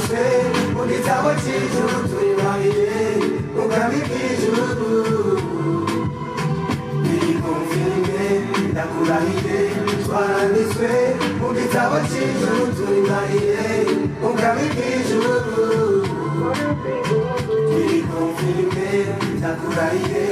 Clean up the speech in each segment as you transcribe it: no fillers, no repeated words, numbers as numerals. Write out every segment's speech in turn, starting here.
twanditswe mu gitabo cy'ijuru turibariye ubwami bw'ijuru biri kumfirime ndakurahiye twanditswe mu gitabo cy'ijuru turibariye ubwami bw'ijuru biri kumfirime ndakurahiye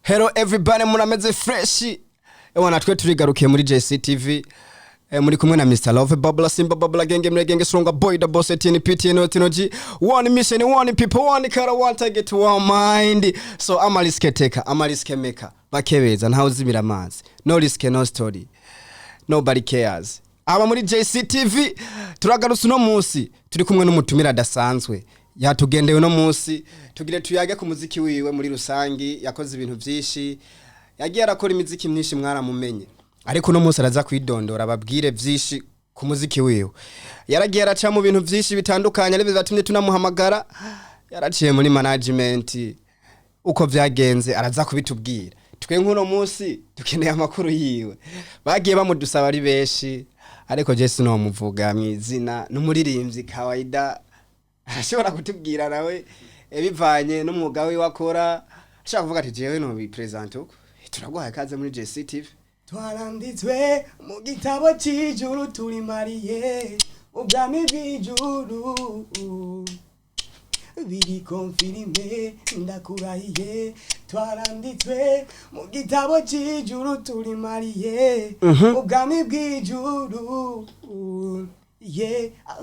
Hello everybody, murameze fresh. Ewana twe turigarukiye muri JCTV. Muri kumwe na Mr. Love Bubble Simba Bubble genge mregenge stronger boy the boss TNPT Tinoji. One mission, one people, one color, one target, one mind. So amaliske taker, amaliske maker. Bakebeza ntaho zimira amazi. No risk, no story. Nobody cares. Aba muri JCTV turagarutse no munsi turi kumwe n'umutumira dasanzwe. Yatugendeye no munsi tugire tuyage ku muziki wiwe muri rusangi, yakoze ibintu byinshi. Yagiye arakora imiziki myinshi mwaramumenye. Ariko no munsi araza kwidondora babwire byinshi ku muziki wiwe. Yaragiye araca mu bintu byinshi bitandukanye ari bizatumye tunamuhamagara. Yaraciye muri management uko vyagenze araza kubitubwira. Twe nkuno munsi dukeneye amakuru yiwe. Bagiye bamudusaba ari beshi ariko Jesse no muvuga mwizina n'umuririmbyi kawaida ashobora kutubwira nawe ebivanye n'umwuga we wakora ashaka kuvuga ati jewe no bipresent uko turaguhaye kaze muri JCTV. Twaranditswe mu gitabo cy'ijuru turi mariye ubwami bw'ijuru biri konfirime ndakurahiye twaranditswe mu gitabo cy'ijuru turi mariye ubwami bw'ijuru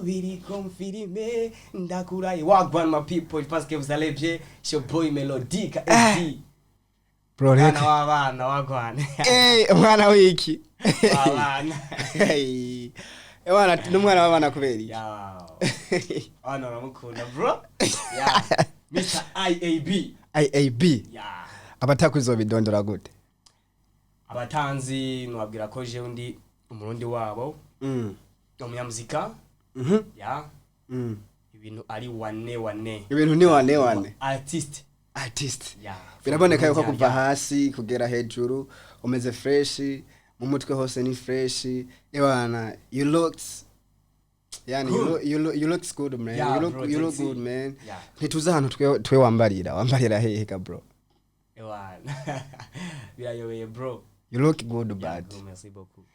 biri konfirime ndakurahiye wagwan my people parce que vous allez bien your boy Melodica SD Bro reka wabana wagwan mwana wiki wabana Ewana numwana wabana kuberi ana ramukunda bro Mr. IAB abatakuzo bidondora gute abatanzi nwabwira ko je undi umurundi wabo umunyamuzika ibintu ari wane ibintu ni wane artist biraboneka yuko kuva hasi kugera hejuru umeze fresh mu mutwe hose ni fresh ewana you looks you looks good man. You look good man. Ntituza hano twe wambarira hehe bro. Ewana. Birayoye bro. You look good bad. Merci beaucoup.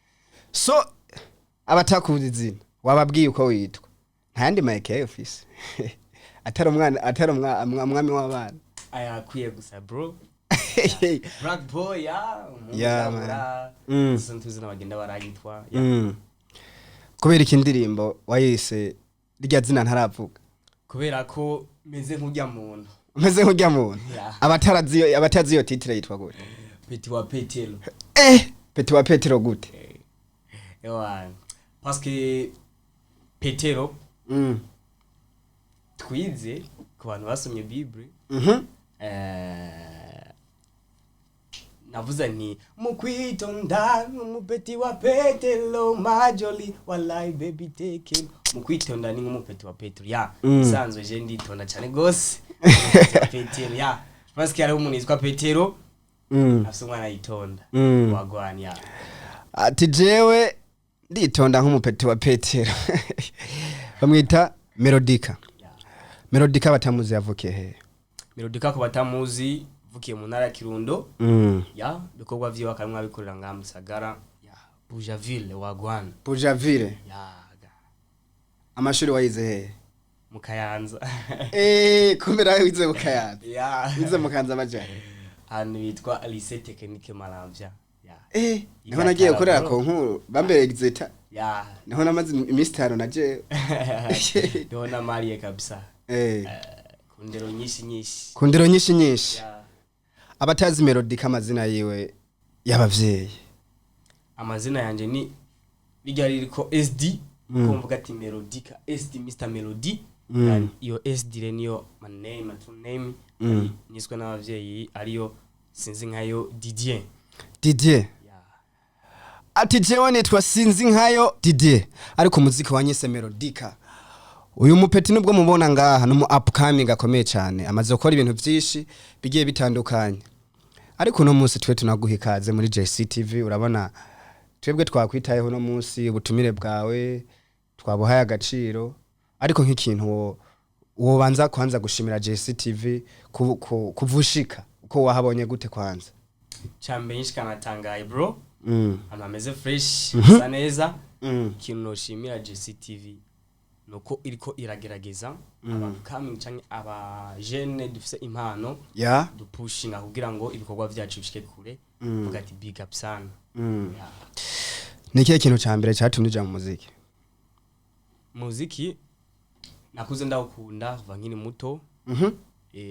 So abatakuzi zina wababwiye uko witwa. Ntandi Mike office. Atari umwami w'abana. Ayakwiye gusa bro. Black boy man. Santuzi n'abagenda barayitwa. Kubera ikindirimbo wayise rya zina ntaravuga kubera ko meze nk'ujya muntu abatazi yo titre yitwa gute Petit wa Petero Petit wa Petero gute parce que Petero twize ku bantu basomye Bible navuza ni mukwitonda umupeti wa Petero majoli wallahi baby take him mukwitonda ni umupeti wa Petero sanzwe je nditonda cyane gose Petero parce que ari umuntu yitwa Petero afite umwana yitonda wagwani ati jewe nditonda nk'umupeti wa Petero bamwita Melodica batamuzi yavukiye he Melodica ko batamuzi vukiye mu ntara ya Kirundo bikorwa vyo bakamwa bikorera ngamusagara Bujaville wagwana Bujaville amashuri wayize he mu Kayanza kumera wize mu Kayanza wize mu Kayanza bajane hano bitwa Lycée Technique Maramvya niho nagiye gukorera ko nkuru bambere exeta niho namaze imistaro naje niho na Marie kabisa kundero nyinshi abatazi Melodica amazina yiwe y'abavyeyi amazina yanje ni bijyari riko SD kumvuga ati Melodica SD Mr Melody and iyo SD reniyo my name and full name niswe n'abavyeyi ariyo sinzi nkayo Didier ati jewe nitwa Sinzi Nkayo Didier ariko umuziki wanyise Melodica. Uyu mupeti nubwo mubona ngaha no mu upcoming akomeye cyane amaze gukora ibintu byinshi bigiye bitandukanye. Ariko no munsi twe tunaguha ikaze muri JCTV. Urabona twebwe twakwitayeho no munsi ubutumire bwawe twabuhaye agaciro, ariko nk'ikintu wo banza kwanza gushimira JCTV kuvushika uko wahabonye gute kwanza? Chambe nshikanatangaye bro. Hano ameze fresh bisa neza. Ikintu noshimira JCTV nuko iriko iragerageza abantu coming canke aba jeune dufise impano dupushinga kugira ngo ibikorwa byacu bishike kure. Vuga ati big up sana. Nikiye kintu cyambere cyatumije mu muziki? Muziki nakuze ndawukunda kuva nkiri muto.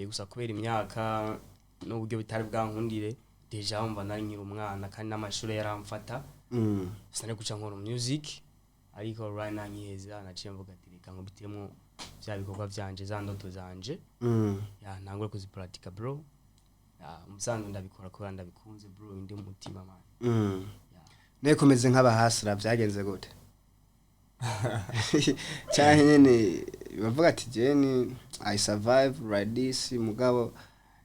Gusa kubera imyaka n'uburyo bitari bwankundire deja umva nari nkiri umwana kandi n'amashuri yaramfata. Sane guca nkora music ariko right now nyiheza naciye mvuga ati reka nkubitemo bya bikorwa byanje za ndoto zanje. Ntangure kuzipratika bro. Umusanzu ndabikora ko ndabikunze bro indi mutima man. Nekomeze nk'abahasira byagenze gute? Cyane nyene bavuga ati jeni I survive like this mugabo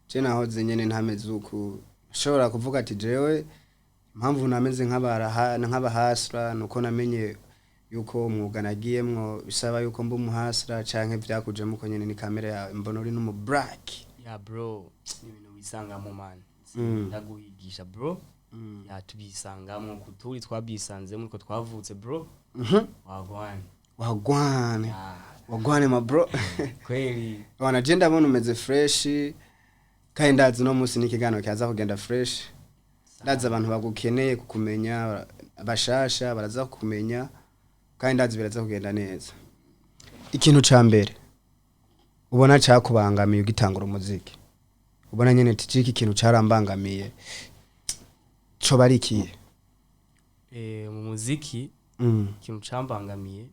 je nahoze nyene ntameze uku. Shobora kuvuga ati jewe impamvu nameze nk'abahasira nuko namenye yuko umwuga nagiyemwo bisaba yuko mba umuhasira canke vyakujemo uko nyene ni kamera ya mbona uri no mu black. Bro ibintu bisangamo man. Ndaguhigisha bro. Tubisangamo kuturi twabisanzemo uko twavutse bro. Wagwane ma bro. Kweli wana jenda mbona umeze fresh kandi ndazi no munsi nikigano cyaza kugenda fresh. Ndazi abantu bagukeneye kukumenya abashasha baraza kukumenya kandi ndazi biraza kugenda neza. Ikintu cyambere ubona cyakubangamiye ugitangura umuziki, ubona nyene tijiki ikintu carambangamiye cyo barikiye? Mu muziki ikintu cyambangamiye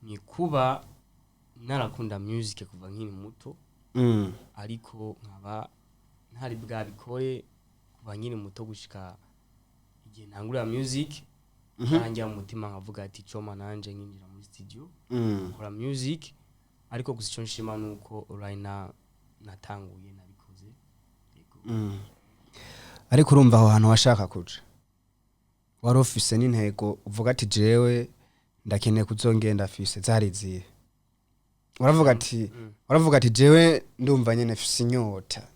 ni kuba narakunda music kuva nkiri muto. Ariko nkaba ntari bwabikore kuva nkiri muto gushika igihe ntangura music. Nanjye mu mutima nkavuga ati coma nanje nkinjira muri studio nkora music, ariko gusa icyo nshima nuko right now natanguye nabikoze. Ariko urumva aho hantu washaka kuja wari ufise n'intego uvuga ati jewe ndakeneye kuzongenda afise zariziye? Waravuga ati jewe ndumva nyene afise inyota,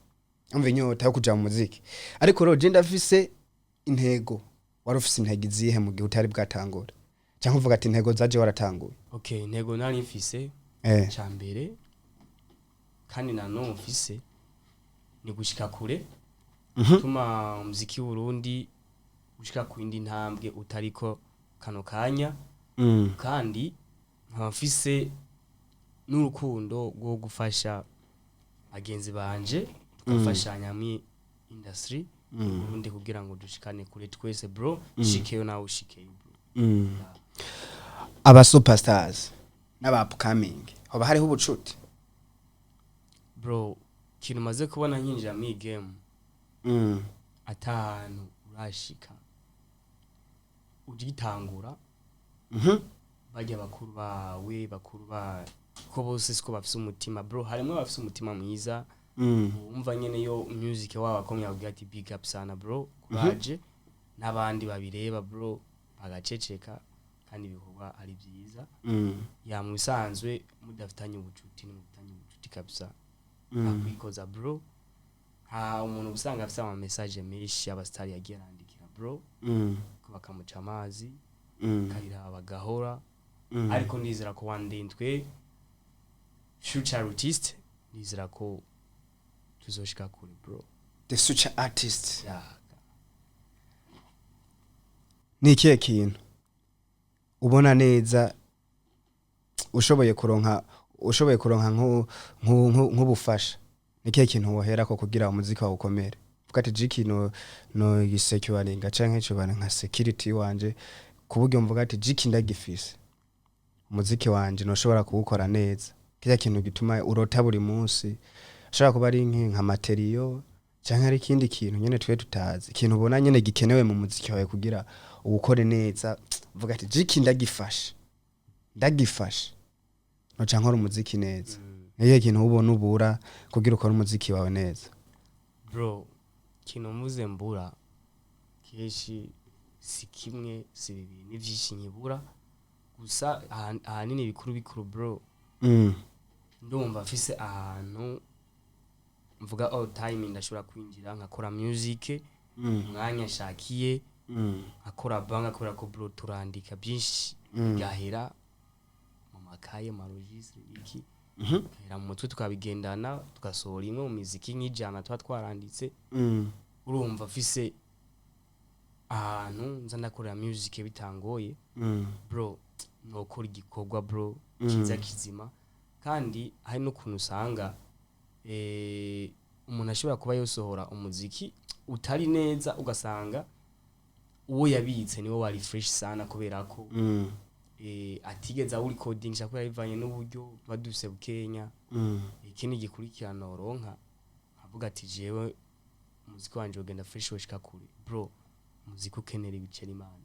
umva inyota yo kuja mu muziki, ariko rero je ndafise intego. Wari ufise intego izihe mu gihe utari bwatangura cyangwa uvuga ati intego zaje waratanguye? Intego nari mfise cyambere kandi nanone mfise ni gushika kure. Tuma umuziki w'Urundi ushika ku indi ntambwe utariko kano kanya. Kandi nkafise n'urukundo rwo gufasha agenzi banje tukafashanya mu industry ubundi kugira ngo dushikane kure twese bro. Shikeyo nawe ushikeyo bro. Aba superstars n'aba upcoming hoba hariho ubucuti bro? Kintu maze kubona nkinjira mu game atanu urashika ugitangura. Bajya bakuru bawe ko bose siko bafise umutima bro. Harimo bafise umutima mwiza. Umva nyene yo music waba akomye avuga ati big up sana bro, kuraje n'abandi babireba bro bagaceceka kandi bikorwa ari byiza. Mu bisanzwe mudafitanye ubucuti n'umutanye ubucuti kabisa akwikoza bro. Umuntu usanga afite ama message menshi abastar yagiye arandikira bro ko bakamuca amazi karira abagahora. Ariko nizera ko one day twe future artist nizera ko tuzoshika kure bro. The future artist. Ni ikihe kintu ubona neza ushoboye kuronka nk'ubufasha? Ni ikihe kintu wohera ko kugira umuziki wawe ukomere? Vuga ati jiki no gisecuringa canke cubana nka security wanje kuburyo mvuga ati jiki ndagifise umuziki wanje no shobora kuwukora neza. Kiya kintu gituma urota buri munsi ashaka kuba ari nka material canke ari kindi kintu nyene twe tutazi, ikintu ubona nyene gikenewe mu muziki wawe kugira ubukore neza vuga ati jiki ndagifashe noca nkora umuziki neza niyo kintu ubona ubura kugira ukora umuziki wawe neza bro kino muze mbura keshi si kimwe si bibiri n'ivyinshi nyibura gusa ahanini bikuru bro ndumva afise ahantu mvuga all time ndashobora kwinjira nkakora music umwanya shakiye akora banga akora ko bro turandika byinshi gahera mu makaye marogisi iki era mu mutwe tukabigendana tugasohora imwe mu muziki nk'ijana twaranditse urumva afise ahantu nza ndakorera music bitangoye bro nokora igikorwa bro kiza kizima kandi hari no kuntu usanga umuntu ashobora kuba yosohora umuziki utari neza ugasanga uwo yabitse niwo wari fresh sana kubera ko atigeze awu recording shakora yivanye n'uburyo baduse bukenya ikindi gikurikirana oronka avuga ati jewe umuziki wanje ugenda fresh washika kure bro umuziki ukenera ibiceri man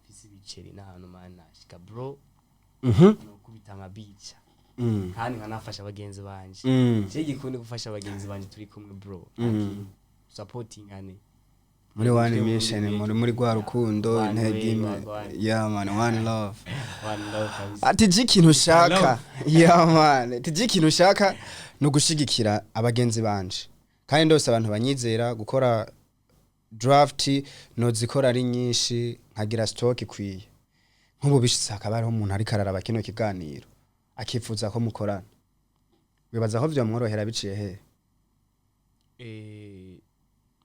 fisi ibiceri n'ahantu man ashika bro no kubitanga bica kandi nkanafasha abagenzi banje je gikundi gufasha abagenzi banje turi kumwe bro supporting ane muri one mission muri gwa rukundo intege yeah man one love ati jikintu ushaka yeah man tijikintu ushaka no gushigikira abagenzi banje kandi ndose abantu banyizera gukora draft no zikora ari nyinshi nkagira stock ikwiye nk'ubu bishitse akabari umuntu ari karara bakino kiganiro akifuza ko mukorana bibaza aho byo mworohera biciye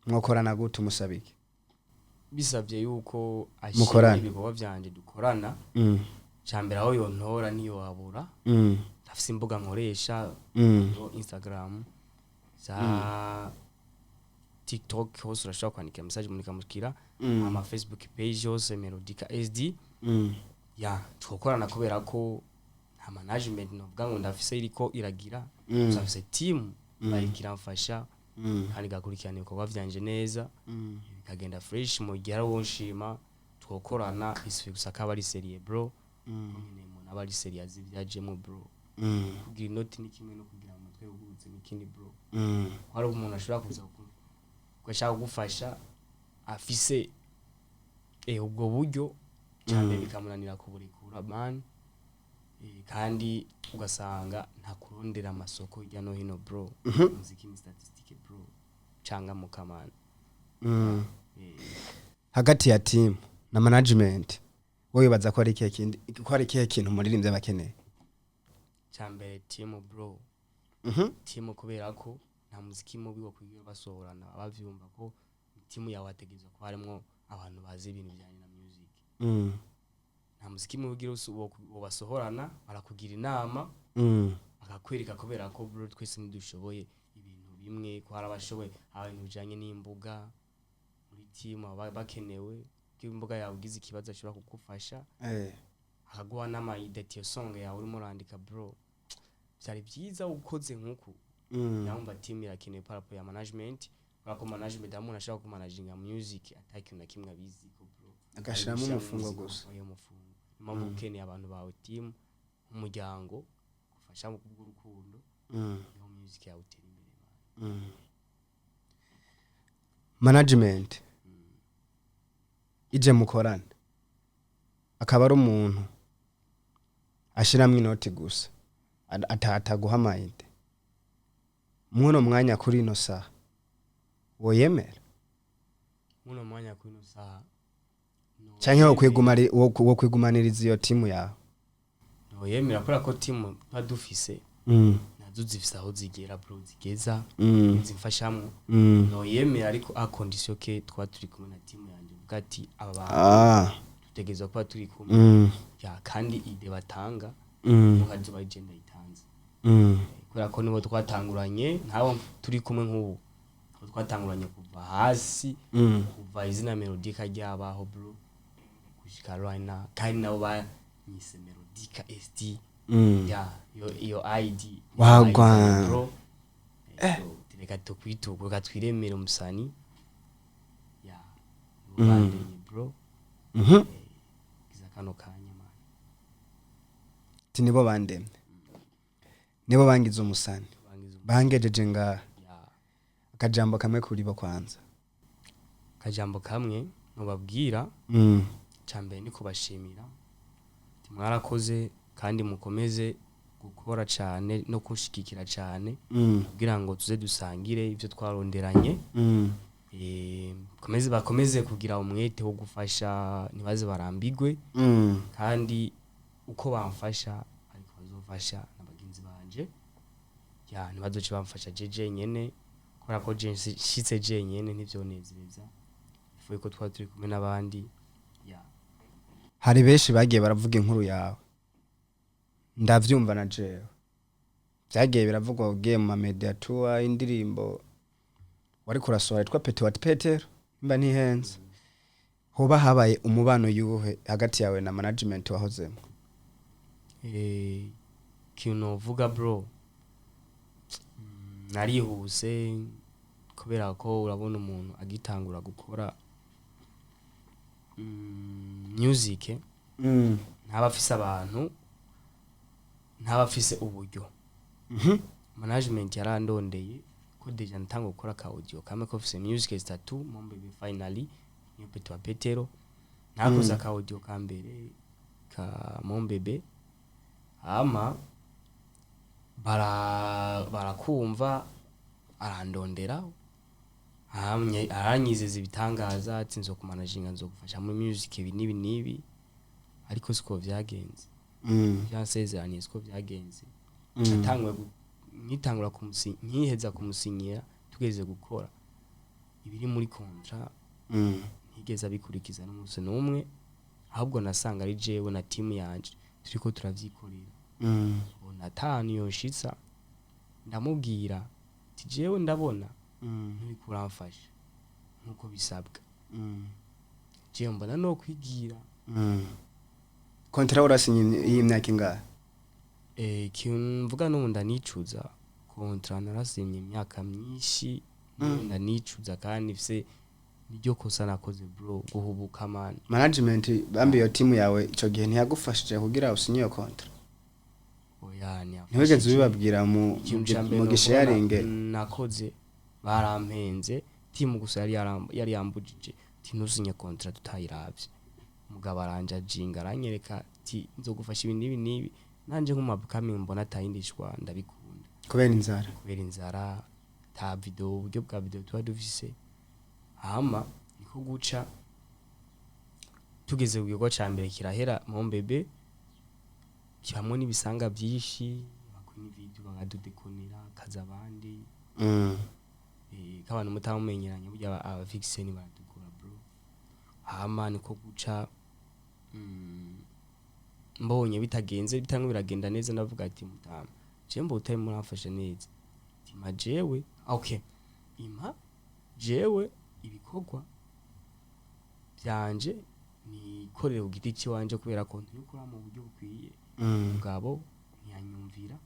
mwokorana gute umusabike bisabye yuko ashira ibikorwa byanje dukorana cyambere aho yontora niyo wabura afise imbuga nkoresha Instagram za TikTok hose urashobora kwandika message muri kamukira ama Facebook page yose Melodica SD ya tukorana kubera ko nta management novuga ngo ndafise iriko iragira ndafise team bayikira mfasha kandi gakurikirana ibikorwa byanje neza bikagenda fresh mu gihe wonshima twokorana isuye gusa kaba ari serie bro nyine umuntu aba ari serie azivyajemo bro kugira inoti ni kimwe no kugira amatwe ugutse n'ikindi bro hari umuntu ashobora kuza kwashaka gufasha afise ubwo buryo cyane bikamunanira kuburekura man kandi ugasanga nta kurondera amasoko hirya no hino bro muziki ni statistique bro canga mu kamana hagati ya team na management wowe baza ko ari ikihe kintu muririmbye bakeneye cyambere team bro team kubera ko nta muziki mubi wo kugira basohorana abavyumva ko team yawe ategezwe ko harimo abantu bazi ibintu bijyanye na music nta muziki mubi ugira wo basohorana barakugira inama bakakwereka kubera ko bro twese ndushoboye ibintu bimwe ko harabashoboye abantu bijanye n'imbuga muri team bakenewe ko imbuga yawe ugize ikibazo ashobora kugufasha akaguha n'ama idea song yawe urimo urandika bro byari byiza ukoze nkuko yamba team irakeneye parapo ya management bako management amuntu ashaka ku managinga music ataki na kimwe abizi ko bro agashiramo umufungo gusa uyo mufungo impamvu ukeneye abantu bawe team umuryango gufasha mu kubw'urukundo no music yawe utera imbere management ije mukorana akaba ari umuntu ashiramwe inoti gusa ataguhamayide muno mwanya kuri ino saha woyemera muno mwanya kuri ino saha canke wo kwigumaniriza iyo timu yawe woyemera kora ko timu badufise nazo zifise aho zigera bro zigeza zimfashamwe noyemera ariko a condition ke twa turi kumwe na timu yanje bugati aba tutegezwa kuba turi kumwe ya kandi ide batanga mukazo bagenda itanze kora ko nibo twatanguranye ntabo turi kumwe nk'ubu twatanguranye kuva hasi kuva izina Melodica ryabaho bro kushika right now kandi nabo banyise Melodica SD ya yo ID wagwa bro reka tukwituko gatwiremera umusani ya ubandeye bro giza kano kanya man ti nibo bandemye nibo bangize umusani bangejeje ngaha akajambo kamwe kuri bo kwanza akajambo kamwe mubabwira cyambere ni kubashimira mwarakoze kandi mukomeze gukora cyane no kushikikira cyane kugira ngo tuze dusangire ibyo twaronderanye bakomeze kugira umwete wo gufasha nibaze barambigwe kandi uko bamfasha ariko bazofasha n'abagenzi banje nibazoce bamfasha jeje nyene kubera ko shitse je nyene ntivyonezereza ifuye ko twari turi kumwe n'abandi hari benshi bagiye baravuga inkuru yawe ndavyumva na jewe byagiye biravugwa ugiye mu media tour indirimbo wari kurasohora yitwa Petit wa Petero mba ntihenze hoba habaye umubano yuhe hagati yawe na management wahozemo kino vuga bro narihuse kubera ko urabona umuntu agitangura gukora music ntabafise abantu ntabafise uburyo management yarandondeye ko deja ntanga gukora ka audio kame ko ofise music statu mombe be finally niyo Petit wa Petero nakoze ka audio ka mbere ka mombebe ama barakumva arandondera aranyizeza ibitangaza ati nzo kumanaginga nzo gufasha mu music ibi nibi ariko siko vyagenze byasezeranye siko vyagenze nitangura nkiheza kumusinyira tugeze gukora ibiri muri contrat ntigeza bikurikiza n'umunsi n'umwe ahubwo nasanga ari jewe na team yanje turiko turavyikorera natanu yoshitsa ndamubwira ati jewe ndabona nturi kuramfasha nkuko bisabwa jewe mbona no kwigira kontra urasinye y'imyaka ingahe kimvuga no ndanicuza kontra narasinye imyaka myinshi ndanicuza kandi fise niryo kosa nakoze bro guhubuka man management bambi yo team yawe ico gihe ntiyagufashije kugira usinye yo kontra ntiwigeze ubibabwira mu gisharinge nakoze barampenze timu gusa yari yambujije tinusinye kontra tutayiravye mugabo aranja jinga aranyereka ati nzogufasha ibintu nibi nanje nk'umupcoming mbona atayindishwa ndabikunda kubera inzara ta video uburyo bwa video tuba dufise hama niko guca tugeze kugigo cyambere kirahera mombebe cyamwe nibisanga byinshi bakuni video bagadudekonera kaza abandi kabana mutamumenyeranye burya abafixeni baradukora bro hama niko guca mbonye bitagenze bitangwe biragenda neza ndavuga ati mutama jembo utaye muramfasha neza tima jewe okay ima jewe ibikorwa byanje ni korera ugiti ciwanje kubera ko nturi mu buryo bukwiye mugabo ntiyanyumvira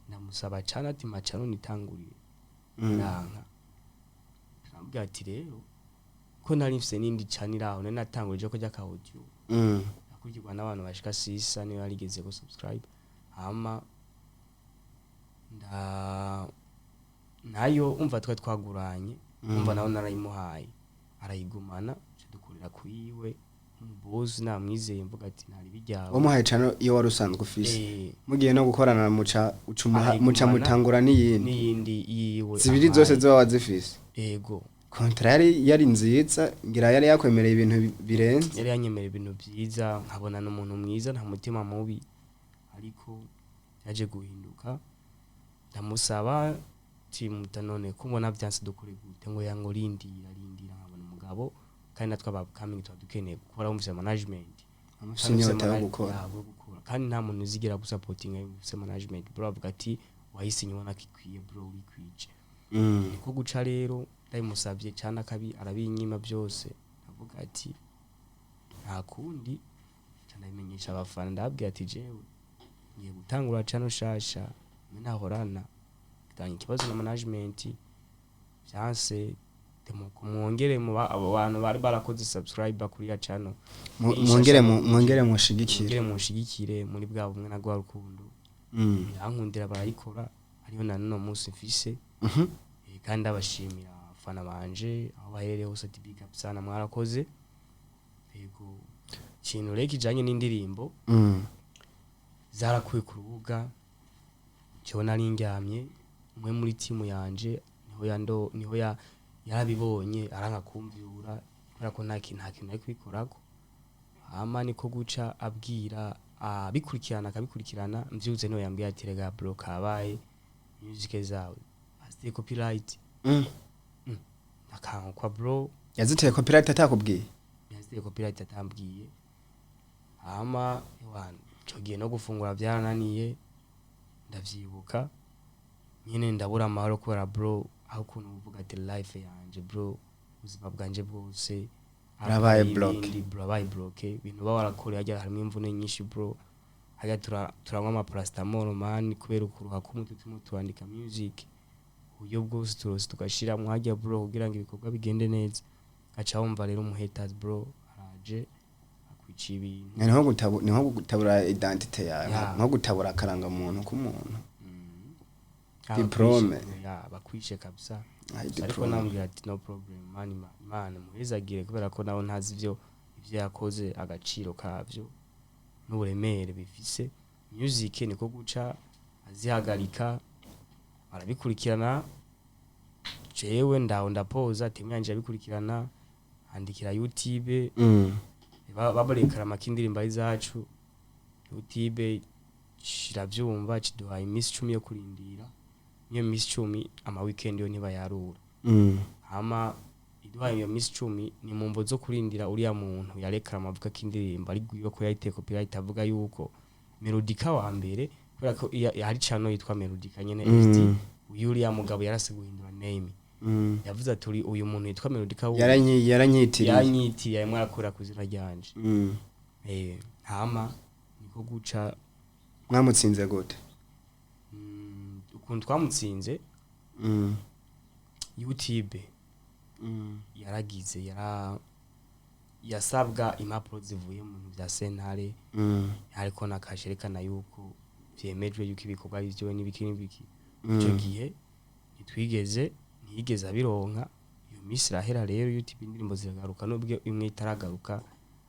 ndamusaba cyane ati macano nitangurire nanka ndabwira ati rero ko nari mfise nindi canira aho natangurije ko jya ka audio nakugirwa n'abantu bashika 6 niyo yarigeze ko subscribe hama nayo umva twaguranye umva naho narayimuhaye arayigumana dukorera kuyiwe umubozi namwizeye mvuga ati ntari bijyawe umuhaye cyane iyo wari usanzwe ufise mugiye no gukorana muca mutangura n'iyindi yiwe zibiri zose zo wazifise yego kontra yari nziza ngira yari yakwemereye ibintu birenze yari yanyemereye ibintu byiza nkabona n'umuntu mwiza nta mutima mubi ariko yaje guhinduka ndamusaba mutanone kubona byanse dukore gute ngo yango rindira nkabona umugabo kandi natwa babcoming twadukeneye gukora umvise management amusinyo gukora kandi nta muntu uzigira gusupportinga umvise management bro avuga ati wahise nyibona kikwiye bro wikwije niko guca rero ndayimusabye cyane akabi arabinyima byose avuga ati nta kundi cyane bimenyesha abafana ndabwiye ati jewe ngiye gutangura cano shasha nahorana tanye kibazo na management byanse mwongere mu abo bantu bari barakoze subscribe kuri ya channel mwongere mushigikire muri bwa bumwe na gwa rukundo yankundira barayikora ariyo na none munsi mfise kandi abashimira abafana banje aho baherereye hose ati big up sana mwarakoze yego kintu reki kijanye n'indirimbo zarakuye ku rubuga cyo nari ndyamye umwe muri timu yanje niho yarabibonye aranga kumvyura kubera ko nta kintu ari kubikorako hama niko guca abwira akabikurikirana mvyuze no yambwiye ati rega bro kabaye music zawe azite copyright akanko kwa bro yaziteye copyright atakubwiye atambwiye hama ewana cogiye no gufungura byarananiye ndavyibuka nyine ndabura amahoro kubera bro aho kuntu uvuga ati life yanje bro ubuzima bwanje bwose arabaye block ibintu bawarakora hajya harimo imvune nyinshi bro hajya turanywa ama paracetamol man kubera ukuruha kumutwe twandika music uburyo bwose turose tugashira mu hajya bro kugira ngo ibikorwa bigende neza aca wumva rero umuhaters bro araje akwica ibintu niho gutabura identity yawe nko gutabura akaranga muntu k'umuntu diplome bakwishe kabisa ariko nambwira ati no problem man muhezagire kubera ko nawe ntazi ivyo yakoze agaciro kavyo n'uburemere bifise music niko guca azihagarika arabikurikirana jewe ndapoza timyanje abikurikirana andikira YouTube babarekara amakindiririmbo izacu YouTube shiravyumva kiduha iminsi 10 yo kurindira niyo minsi 10 ama weekend yo niba yarura hama iduha iyo minsi 10 ni mumvo zo kurindira uriya muntu yarekara amavuga kindirimbo ari guyo ko yayite copyright avuga yuko melodika wa mbere kubera ko hari channel yitwa melodika nyene SD uriya mugabo yarase guhindura name yavuze ati uyu muntu yitwa melodika yaranyitiriye yamwe arakora kuzira ryanje hama niko guca mwamutsinze gute ukuntu twamutsinze YouTube yaragize yasabwa impapuro zivuye mu bya sentare ariko nakasherekana yuko vyemejwe yuko ibikorwa bivyo n'ibiki ico gihe ntiyigeze abironka iyo misi rahera rero YouTube indirimbo ziragaruka nubwo imwe itaragaruka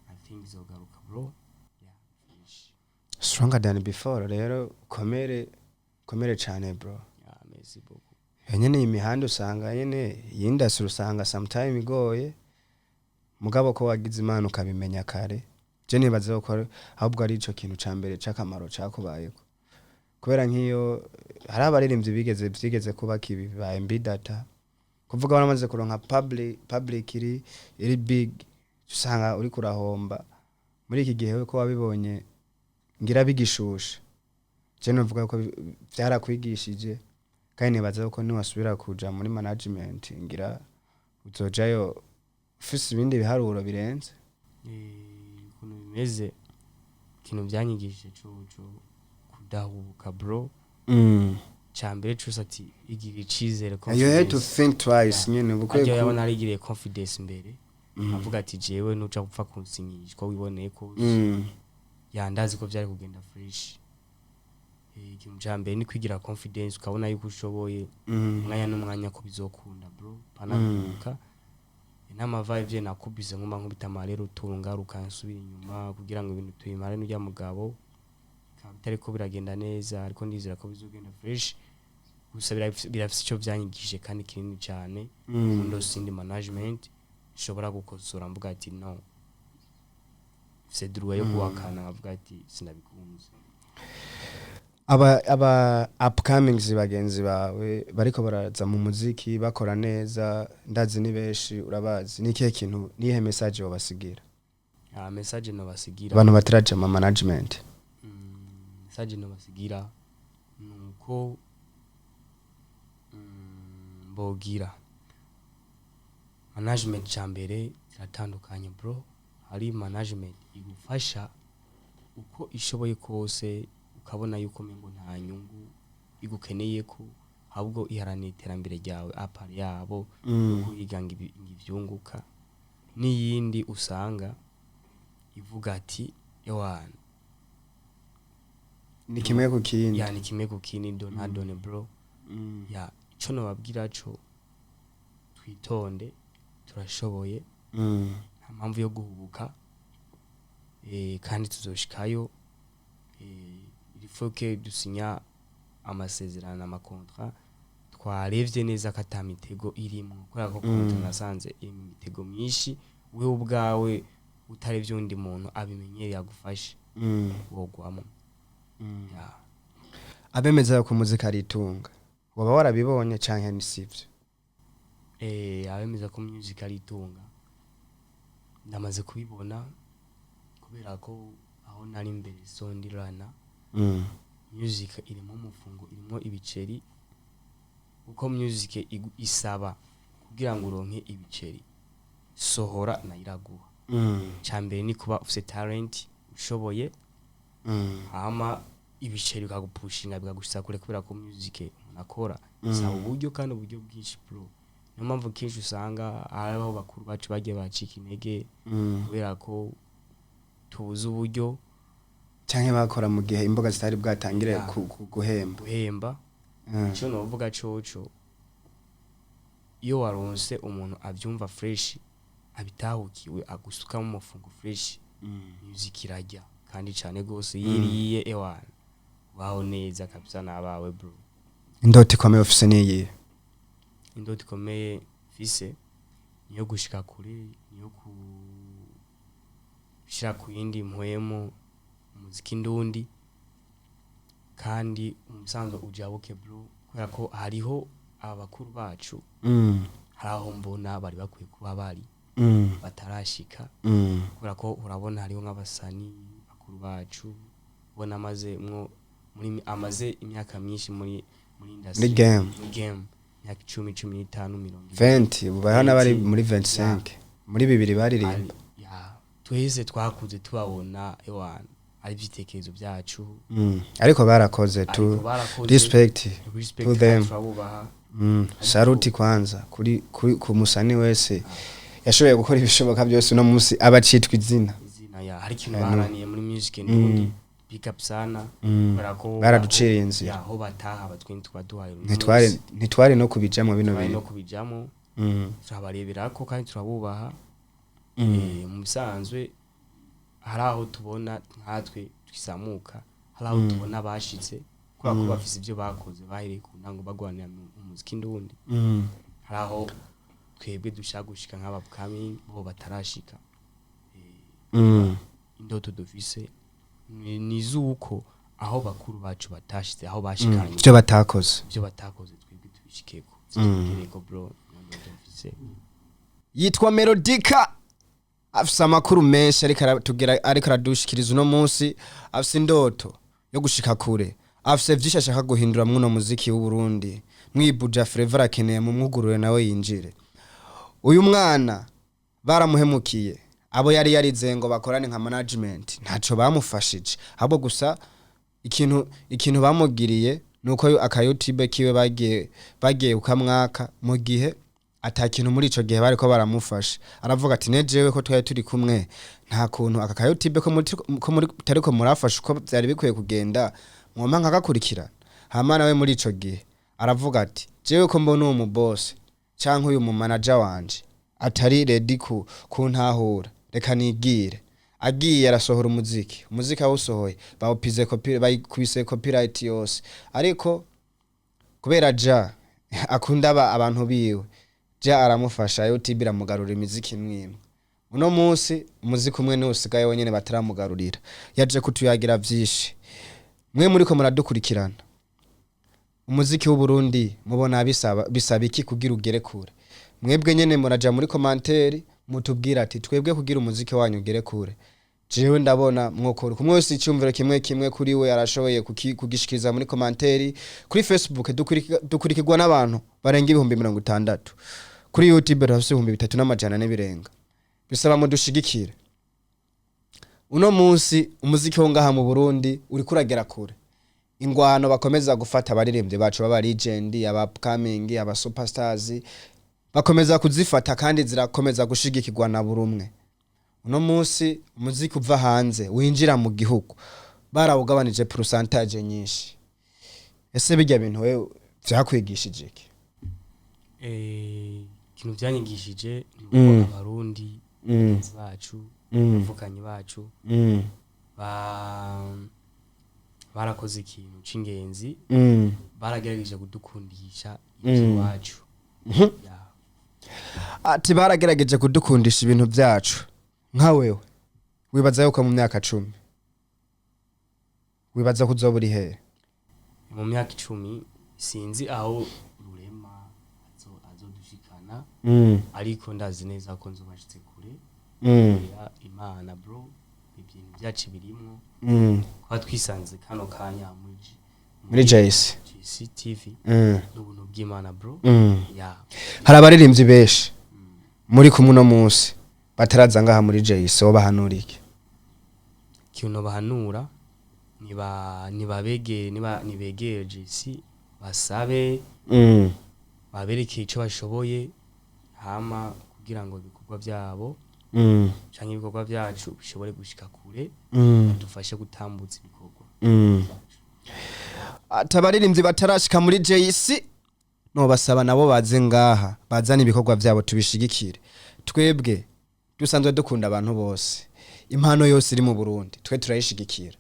I think izogaruka bro stronger than before rero komere cyane bro merci beaucoup nyene imihanda usanga nyene industry usanga sometime igoye mugabo ko wagize imana ukabimenya kare je nibaze ko ahubwo ari ico kintu cambere cakamaro cakubayeko kubera nkiyo hari abaririmbyi byigeze kuba kibi ba MB data kuvuga baramaze kuronka public iri big usanga uri kurahomba muri iki gihe ko wabibonye ngira bigishusha je novuga ko byarakwigishije kandi nibaza ko niwasubira kuja muri management ngira uzojayo ufise ibindi biharuro birenze kuno bimeze kintu byanyigishije cyo kudahuka bro cyambere cyose ati igira icizere confidence you have to think twice nyene buko yabona arigiriye confidence imbere avuga ati jewe nuca gupfa kunsinyisha ko wiboneye ko yandazi ko byari kugenda fresh ikintu cyambere ni kwigira confidence ukabona yuko ushoboye umwanya n'umwanya ko bizokunda bro panakuka inama vibe nakubize ngoma nkubita rero utunga rukansubira inyuma kugira ngo ibintu tuyimare n'ujya mugabo bitari ko biragenda neza ariko ndizera ko bizogenda fresh gusa birafise icyo byanyigije kandi kinini cyane ndo sindi management ishobora gukosora mvuga ati no c'est droit yo kuwakana avuga ati sinabikunze aba upcomings bagenzi bawe bariko baraza mu muziki bakora neza ndazi ni beshi urabazi nikihe kintu nihe message wabasigira message no basigira abantu bataraje mu management message no basigira nuko bogira management cyambere ziratandukanye bro hari management igufasha uko ishoboye kose ukabona yuko mengo nta nyungu igukeneye ko ahubwo iharanira iterambere ryawe apari yabo kuyiga ngo ivyunguka n'iyindi usanga ivuga ati ewana ni kimwe ku kindi yani kimwe ku kindi donadone bro ya ico nobabwira co twitonde turashoboye nta mpamvu yo guhubuka kandi tuzoshikayo ilifoke dusinya amasezerano amakontra twarevye neza ko ata mitego irimo kubera ko kontra nasanze imitego myinshi wewe ubwawe utarevye undi muntu abimenyereye agufashe wogwamo abemeza ko muzika ari itunga waba warabibonye canke ni sivyo abemeza ko music ari itunga ndamaze kubibona kubera ko aho nari imbere sondirana music irimo umufungo irimo ibiceri uko music isaba kugira ngo uronke ibiceri sohora na iraguha cyambere ni kuba ufite talent ushoboye hama ibiceri ukagupushinga bikagushitsa kure kubera ko music unakora isaba uburyo kandi uburyo bwinshi bro niyo mpamvu kenshi usanga aho bakuru bacu bagiye bacika intege kubera ko tubuze uburyo canke bakora mu gihe imboga zitari bwatangire guhemba ico novuga coco iyo waronse umuntu avyumva fresh abitahukiwe agusuka mu mufungo fresh music irajya kandi cyane gose yiriye ewana waho neza kabisa nabawe bro indoti komeye ofise niyi indoti komeye fise niyo gushika kure niyo kushira ku yindi mpwemo umuziki ndundi kandi umusanzo ujabuke bro kubera ko hariho abakuru bacu haraho mbona bari bakwiye kuba bari batarashika kubera ko urabona hariho nk'abasani bakuru bacu ubona amaze imyaka myinshi muri industry game myaka 10 15 20 ubahana bari muri 25 muri bibiri baririmba twese twakuze tubabona ewana ari byitekerezo byacu ariko barakoze tu respect to them saruti kwanza kuri ku musani wese yashoboye gukora ibishoboka byose no munsi abacitwa izina ya hari kintu baraniye muri music n'undi pick up sana barako baraducira inzi aho bataha batwintu twaduhaye ntitwari no kubijamo bino bintu no kubijamo turabareberako kandi turabubaha mu bisanzwe haraho tubona nkatwe twisamuka haraho tubona bashitse kwa ko bafise ibyo bakoze bahire ku ntango bagwanira umuziki ndundi haraho twebwe dushagushika nk'abapcoming bo batarashika indoto dufise nizuko aho bakuru bacu batashitse aho bashikanye ibyo batakoze twebwe tubishikeko zikireko bro dufise yitwa Melodica afise amakuru menshi ariko aradushikiriza uno munsi afise indoto yo gushika kure afise vyinshi ashaka guhindura muno muziki w'u Burundi mwibuja Flavor akeneye mu mwugurure nawe yinjire uyu mwana baramuhemukiye abo yari yarizengo bakorane nka management ntaco bamufashije abo gusa ikintu bamugiriye nuko aka YouTube kiwe bagiye ukamwaka mu gihe atakintu muri ico gihe bariko baramufasha aravuga ati nejewe ko twari turi kumwe nta kuntu aka YouTube ko muri tariko murafasha uko byari bikwiye kugenda mwoma nkagakurikira hama nawe muri ico gihe aravuga ati jewe ko mbona uwo boss canke uyu mu manager wanje atari ready kuntahura reka nigire agiye arasohora umuziki awusohoye bawupize bayikubise copyright yose ariko kubera ja akunda abantu biwe ja aramufasha YouTube iramugarura imiziki mwimwe uno munsi umuziki umwe ni usigaye wenyene bataramugarurira yaje kutuyagira vyinshi mwe muri ko muradukurikirana umuziki w'u Burundi mubona bisaba iki kugira ugere kure mwebwe nyene muraja muri commentaire mutubwira ati twebwe kugira umuziki wanyu ugere kure jewe ndabona mwokora kumwe wese icyumviro kimwe kuri we arashoboye kugishikiriza muri commentaire kuri Facebook dukurikirwa n'abantu barenga 60,000 kuri YouTube rafise 3,300 n'ibirenga bisaba mu dushigikire uno munsi umuziki wo ngaha mu Burundi uri kuragera kure ingwano bakomeza gufata abaririmbyi bacu baba legend aba upcoming aba superstars bakomeza kuzifata kandi zirakomeza gushigikirwa na burumwe uno munsi umuziki uva hanze winjira mu gihugu barawugabanije percentage nyinshi ese bijya bintu wewe vyakwigishije iki ikintu byanyigishije ni abarundi bacu bavukanye bacu barakoze ikintu c'ingenzi baragerageje kudukundisha iwacu ati baragerageje kudukundisha ibintu byacu nka wewe wibaza yuko mu myaka 10 wibaza kuzoba uri hehe mu myaka 10 sinzi aho rurema azodushikana ariko ndazi neza ko nzobashitse kure imana bro ibintu byacu birimo kwa twisanze kano kanya muri JS TV n'ubuntu bw'Imana bro hari abaririmbyi benshi muri kumwe no munsi bataraza ngaha muri JS wo bahanura iki kiuno bahanura nibegere JS basabe babereke ico bashoboye hama kugira ngo ibikorwa byabo canke ibikorwa byacu bishobore gushika kure dufashe gutambutsa ibikorwa atabaririmbyi batarashika muri JS no basaba nabo baze ngaha bazana ibikorwa byabo tubishigikire twebwe dusanzwe dukunda abantu bose impano yose iri mu Burundi twe turayishigikira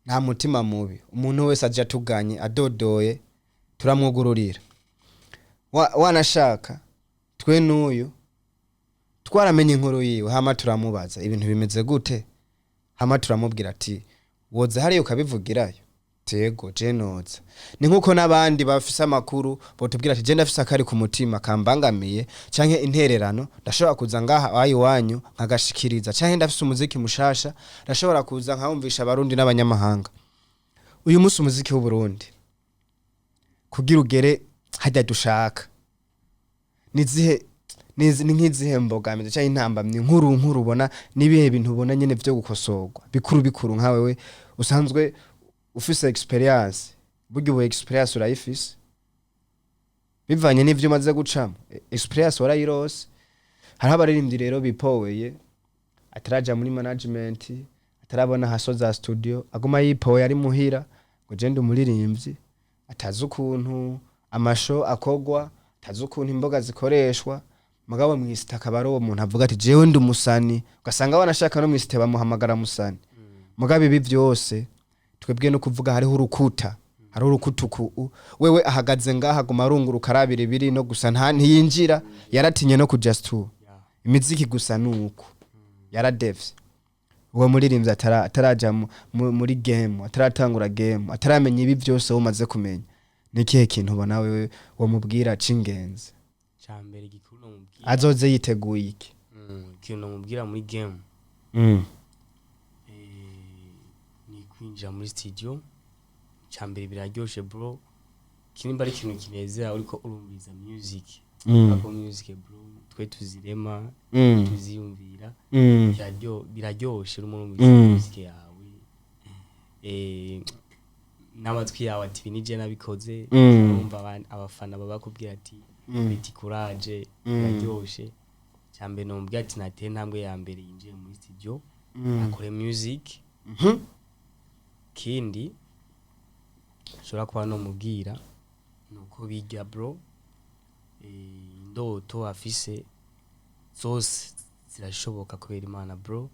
nta mutima mubi umuntu wese aje atuganye adodoye turamwugururira wanashaka twe n'uyu twaramenye inkuru yiwe hama turamubaza ibintu bimeze gute hama turamubwira ati woza hari ukabivugirayo tego jenoza ni nkuko nabandi bafise amakuru botubwira ati je ndafise akari ku mutima kambangamiye canke intererano ndashobora kuza ngaha ayi wanyu nkagashikiriza canke ndafise umuziki mushasha ndashobora kuza nkawumvisha abarundi n'abanyamahanga uyu musi umuziki w'u Burundi kugira ugere hajya dushaka nizihe ni nk'izihe mbogamizi canke intambamye nkuru ubona nibihe bintu ubona nyene vyo gukosorwa bikuru nkawe we usanzwe ufise experience buryo ubu experience urayifise bivanye n'ivyo umaze gucamo experience warayirose hari abaririmbyi rero bipoweye ataraja muri management atarabona hasoza studio aguma yipowe ari muhira ngo je ndi umuririmbyi atazi ukuntu amasho akogwa atazi ukuntu imboga zikoreshwa mugabo mwisita akabaro uwo muntu avuga ati jewe ndi umusani ugasanga wanashaka no mwisite bamuhamagara musani mugabo ibi vyose twebwe no kuvuga hariho urukuta hari urukutuku wewe ahagaze ngaha guma arunguruka arabire biri no gusa ntiyinjira yaratinye no kuja stu imiziki gusa nuko yaradevye uwo muririmbyi ataraja muri game ataratangura game ataramenya ibi vyose umaze kumenya nikihe kintu ubona wewe wo mubwira cingenzi cyambere gikuru no mubwira azoze yiteguye iki kintu no mubwira muri game kwinjira muri studio cyambere biraryoshe bro kinimba ari kintu kinezera uriko urumviza music ako music bro twe tuzirema tuziyumvira biraryoshe urumviza music yawe n'amatwi yawe ati binije nabikoze urumva abafana baba bakubwira ati biti courage biraryoshe cyambere no mbwira ati nateye ntambwe ya mbere yinjiye muri studio akore music kindi shora kwa no mubwira nuko bijya bro ndoto afise zose zirashoboka kubera Imana bro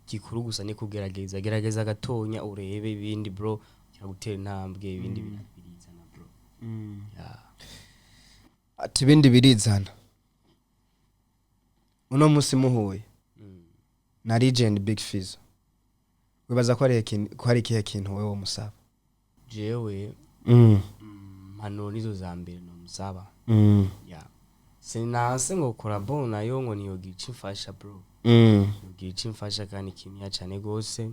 gikuru gusa ni gerageza gatonya urebe ibindi bro cyagutera intambwe ibindi birizana bro ati ibindi birizana uno musi muhuye na Legend Big Fizzo wibaza ko hari ikihe kintu wewe musaba jewe hano nizo za mbere no musaba sinase ngo collabo nayo ngo niyogira imfasha bro yogira imfasha kandi kimya cyane gose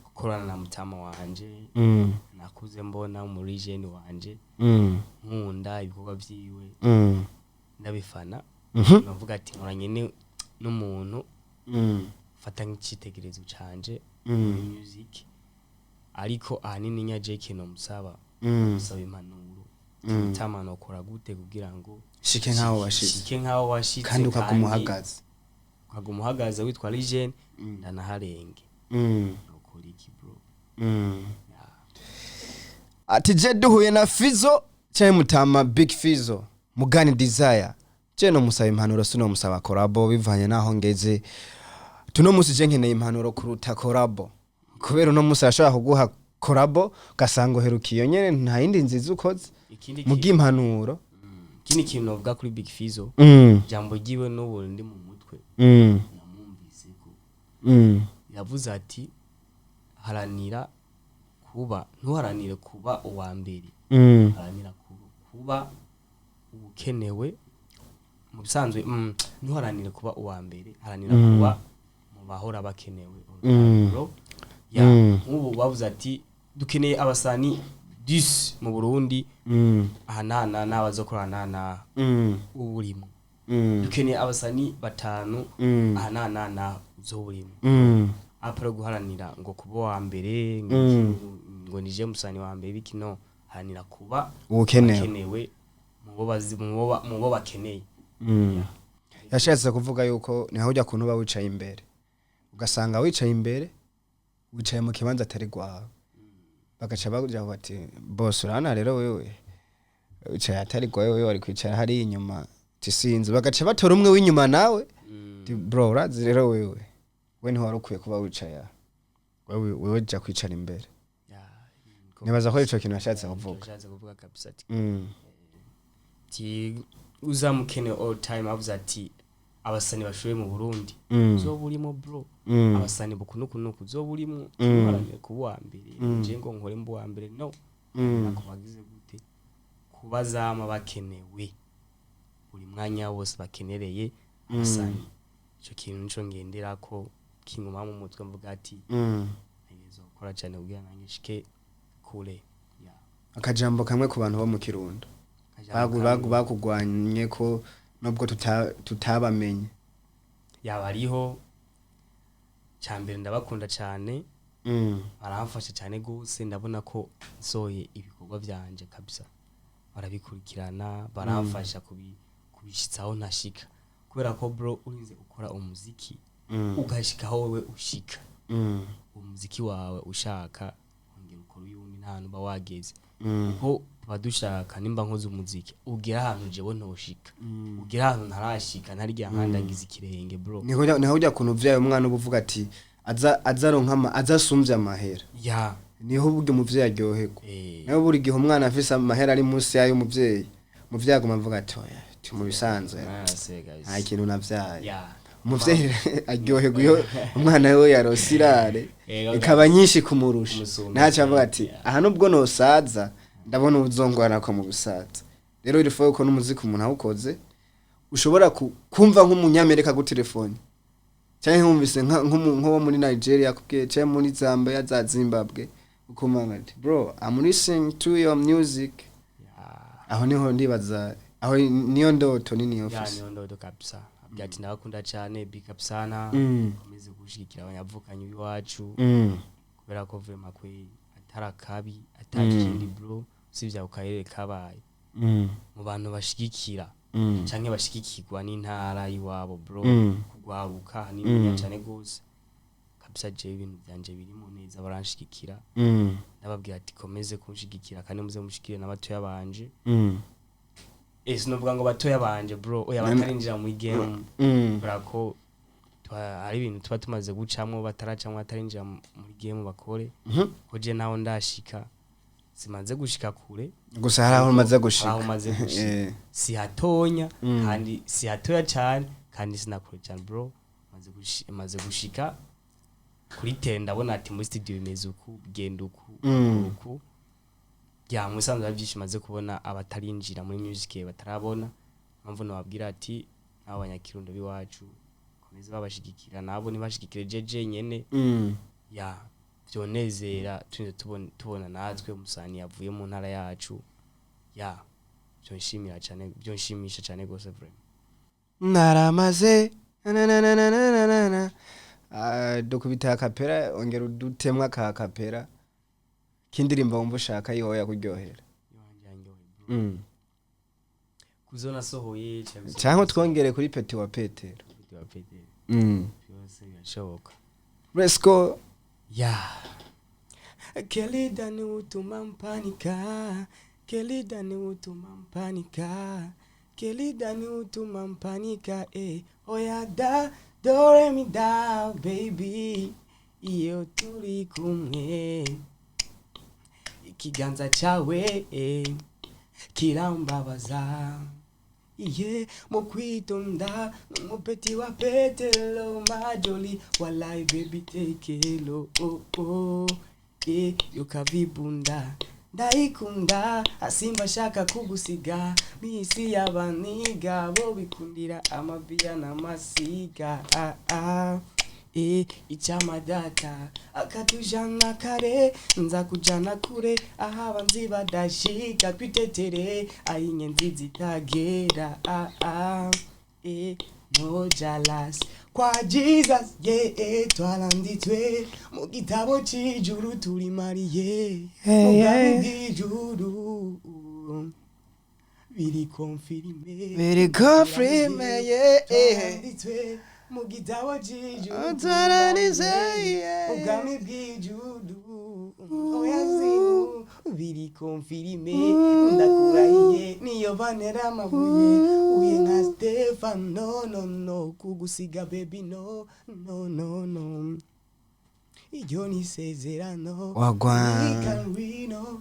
gukorana na mutama wanje nakuze mbona mu region wanje nkunda ibikorwa byiwe ndabifana navuga ati nkoranye n'umuntu fata nk'icitegerezo canje music ariko ahanini nya Jake no musaba musaba impanuro tamano kora gute kugira ngo shike nkaho washitse kandi ukagumuhagaze witwa Legend ndanaharenge ukora iki bro ati je duhuye na Fizo cyane mutama Big Fizo Mugani Desire je no musaba impanuro sino musaba collabo bivanye naho ngeze tuno musi je nkeneye impanuro kuruta collabo kubera no musi ashaka kuguha collabo gasango herukiyo nyene nta yindi nziza ukoze mugi impanuro kini kintu novuga kuri Big Fizo jambo giwe n'ubu ndi mu mutwe namumvise ko yavuze ati haranira kuba ntuharanire kuba uwa mbere haranira kuba ukenewe mu bisanzwe ntuharanire kuba uwa mbere haranira kuba mu bahora bakenewe nk'ubu bavuze ati dukeneye abasani 10 mu Burundi ahanana n'abazokorana uburimo dukeneye abasani 5 ahanana uzoburimo apro guharanira ngo kuba wa mbere ngo nije musani wa mbere bikino haranira kuba ukenewe mu bo bakeneye yashatse kuvuga yuko niho ujya kuntu ba wicaye imbere ugasanga wicaye imbere wicaye mu kibanza atari gwawe bagaca bagira bati boss urana rero wewe wicaye atari gwawe wewe wari kwicara hari inyuma tisinzi bagaca batora umwe w'inyuma nawe bro urazi rero wewe we ntiwari ukwiye kuba wicaye wewe jya kwicara imbere nibaza ko ico kintu yashatse kuvuga kabisa ti uzamukene all time avuze ati abasani bashoye mu Burundi zoburimo bro abasani bukunukunuku zoburimo haranire kuba mbere je ngo nkore mbu wa mbere no nakubagize gute kubazama bakenewe buri mwanya wose bakenereye abasani ico kintu nico ngendera ko kinguma mu mutwe mvuga ati ntegezo gukora cyane kugira nangishike kure akajambo kamwe ku bantu bo mu Kirundo bakugwanye ko nubwo tutabamenye yabariho cyambere ndabakunda cyane baramfasha cyane gose ndabona ko soye ibikorwa byanje kabisa barabikurikirana baramfasha kubishitsaho ntashika kubera ko bro urinze ukora umuziki ugashikaho wewe ushika umuziki wawe ushaka ongera ukora uyundi nta nuba wageze ko badushaka nimba nkoze umuziki ugira ahantu jewe ntoshika ugira ahantu ntarashika ntarya nkandagize ikirenge bro niho ujya kuntu vyaye umwana ubuvuga ati azaronka azasumbya amahera niho ubwo umuvyeyi aryoherwa naho buri gihe umwana afise amahera ari munsi yayo umuvyeyi aguma avuga ati oya mu bisanzwe nta ikintu navyaye umuvyeyi aryoherwa iyo umwana we yarosirare ikaba nyinshi kumurusha ntaca avuga ati aha nubwo nosaza ndabona ubuzongwana ko mu busaza rero irifo yuko n'umuziki umuntu awukoze ushobora kumva nk'umunyamerika ku telefone cyangwa nkumvise nko muri Nigeria kubwiye cyangwa muri Zambia za Zimbabwe ukumanga ati bro I'm listening to your music aho niho ndibaza aho niyo ndoto nini office niyo ndoto kabisa byati ndakunda cyane big up sana komeze gushikira abanyavukanye biwacu kubera ko vraiment kwe atarakabi atakindi bro sivya ukarere kabaye mu bantu bashigikira canke bashigikirwa n'intara yiwabo bro kugwabuka ni cyane gose kabisa je ibintu byanje birimo neza baranshigikira ndababwira ati komeze kunshigikira kandi muze mushikire n'abatoya banje novuga ngo batoya banje bro oya batarinjira muri game brako hari ibintu tuba tumaze gucamwo bataracamwo batarinjira muri game bakore ko je naho ndashika simaze gushika kure gusa hari aho maze gushika si hatonya kandi si hatoya cyane kandi sinakure cyane bro maze gushika kuri tenda ndabona ati muri studio bimeze uku bigenda uku ya musanzwe bavyishimaze kubona abatarinjira muri music batarabona mpamvu no babwira ati abanyakirundo biwacu komeze babashigikira nabo nibashigikire jeje nyene ya byonezera tunze tubona natwe umusani yavuye mu ntara yacu ya byonshimira cyane byonshimisha cyane gose vraiment naramaze dokubita kapera ongera udutemwa ka kapera kindirimba wumva ushaka yiho yakuryohera kuzona sohoye cyangwa twongere kuri Petit wa Petero byose birashoboka. Let's go. Kelida ni utuma mpanika, Kelida ni utuma mpanika, Kelida ni utuma mpanika, oya da do re mi da baby, iyo turi kumwe, ikiganza cawe kirambabaza, mu kwitonda n'umupeti wa Petero majoli, wallahi baby take it low, yukavibunda ndaikunda asimba shaka kugusiga misi y'abaniga bo bikundira amabia n'amasiga icyama data akatujana kare nza kujana kure ahaba nziba dashika twitetere ayinye nzizi tagera no jealous kwa Jesus twalanditwe mu gitabo cy'ijuru turi mariye mu bwami bw'ijuru biri confirme twalanditwe mu gitabo cy'ijuru twaranize mu bwami bw'ijuru oyazimu biri confirme ndakurahiye niyo banera amabuye uye nka Stefan no kugusiga baby no iyo ni sezerano wagwana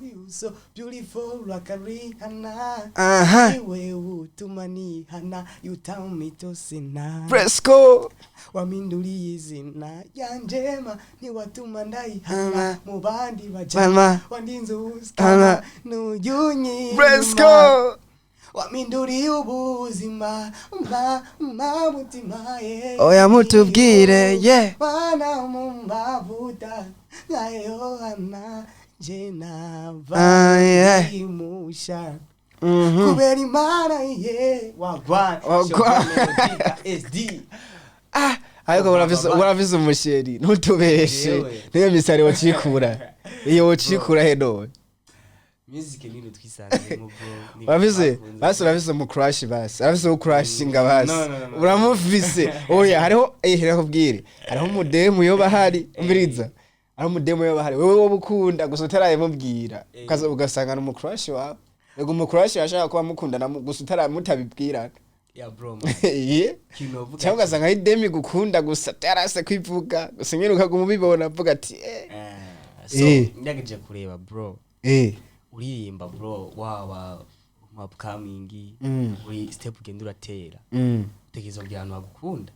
you so beautiful like a Rihanna iwe utuma nihana you tell me to sina Fresco waminduri izina yanjema ni watuma ndayihana mu bandi bajama wandinze uskama nuyunyi Fresco waminduri ubuzima mutima oya mutubwire wana mumbavuta na Yohana jenava imusha kubera imana wagwana SD ariko uravize umusheri ntutubeshe niyo misari wacikura iyo wacikura heno music nini twisanzemo bro uravize mu crush basi uravize mu crushinga basi uramuvise oya hariho nakubwire hariho umudemu yo bahari umiriza ari umudemu yo bahari wewe wobukunda gusa utarayemubwira kaza ugasanga no mu crush wawe ego mu crush yashaka kuba mukundana gusa utaramutabibwira bro cyangwa ugasanga ari demi gukunda gusa tarase kwivuga gusa nyine ukagumubibona avuga ati ndageje kureba bro uririmba bro waba upcoming uri step ugenda uratera tegezo by'abantu bagukunda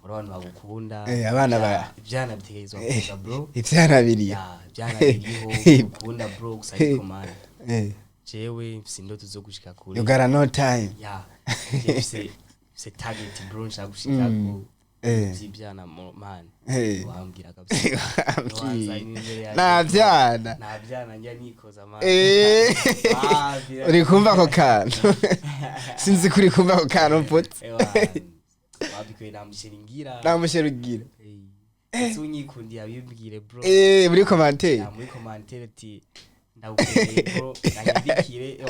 abantu bagukunda abana ibyana bitegezo kuza bro ibyana biriyo ukunda bro gusa command jewe sindoto zo gushika kure you got no time se target bro nshaka gushika ku ibyana man wambwira kabisa nabyana njya nikoza man uri kumva ko kantu sinzi kuri kumva ko kantu mfutse wabikoye namushiringira sunyikundiye abibwire bro muri commentaire ati ndagukeye bro ndagikire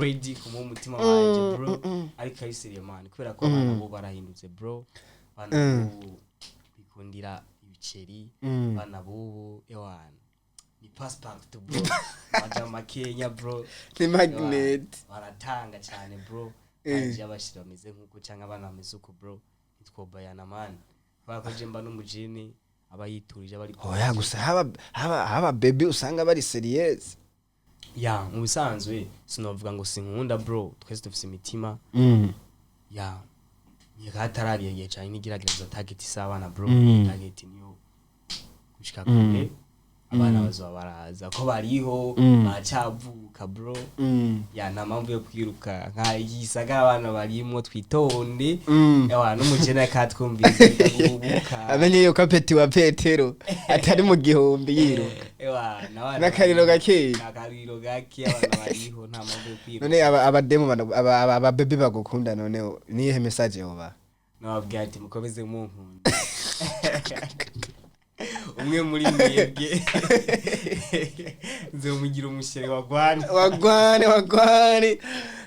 ready kuma umutima wanje bro ariko ari serious man kubera ko abana bo barahindutse bro bana bikundira ibiceri bana bo ni passport bro bajama Kenya bro ni magnet baratanga cyane bro kandi abashira bameze nkuko cyangwa abana bameze uko bro nitwobayana man bakoje mba n'umujini abayiturije bari oya gusa haba baby usanga bari serious mu bisanzwe sinovuga ngo sinkunda bro twese dufise imitima yakatarariye cyane nigiragereza target isabana bro target niyo gushika kure abana bazo baraza ko bariho bacavuka bro na mpamvu yo kwiruka nka yisaga abana barimo twitonde n'umugena katwumvise kubuka amenye yo kapeti wa Petero atari mu gihumbi yiruka nakariro gake abana bariho nta mpamvu yo kwiruka none abademo aba baby bagukunda none nihe message yoba nababwira ati mukomeze munkunda umwe muri mwebwe nzomugira umushere wagwane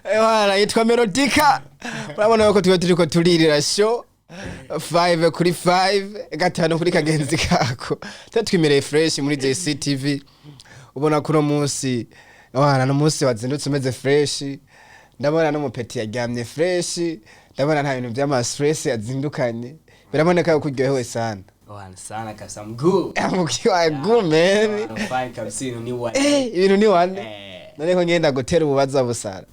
ewana yitwa Melodica urabona yuko turiko turirira show 5 kuri 5 gatano kuri kagenzi kako tatwimereye fresh muri JCTV ubona kuno munsi ewana no munsi wazindutse umeze fresh ndabona no mupeti yaryamye fresh ndabona nta bintu by'ama stress yazindukanye biraboneka yuko uryohewe sana sana kabisa mguu mukiwa man fine kabisa ibintu ni wane none ko ngenda gutera ububaza busara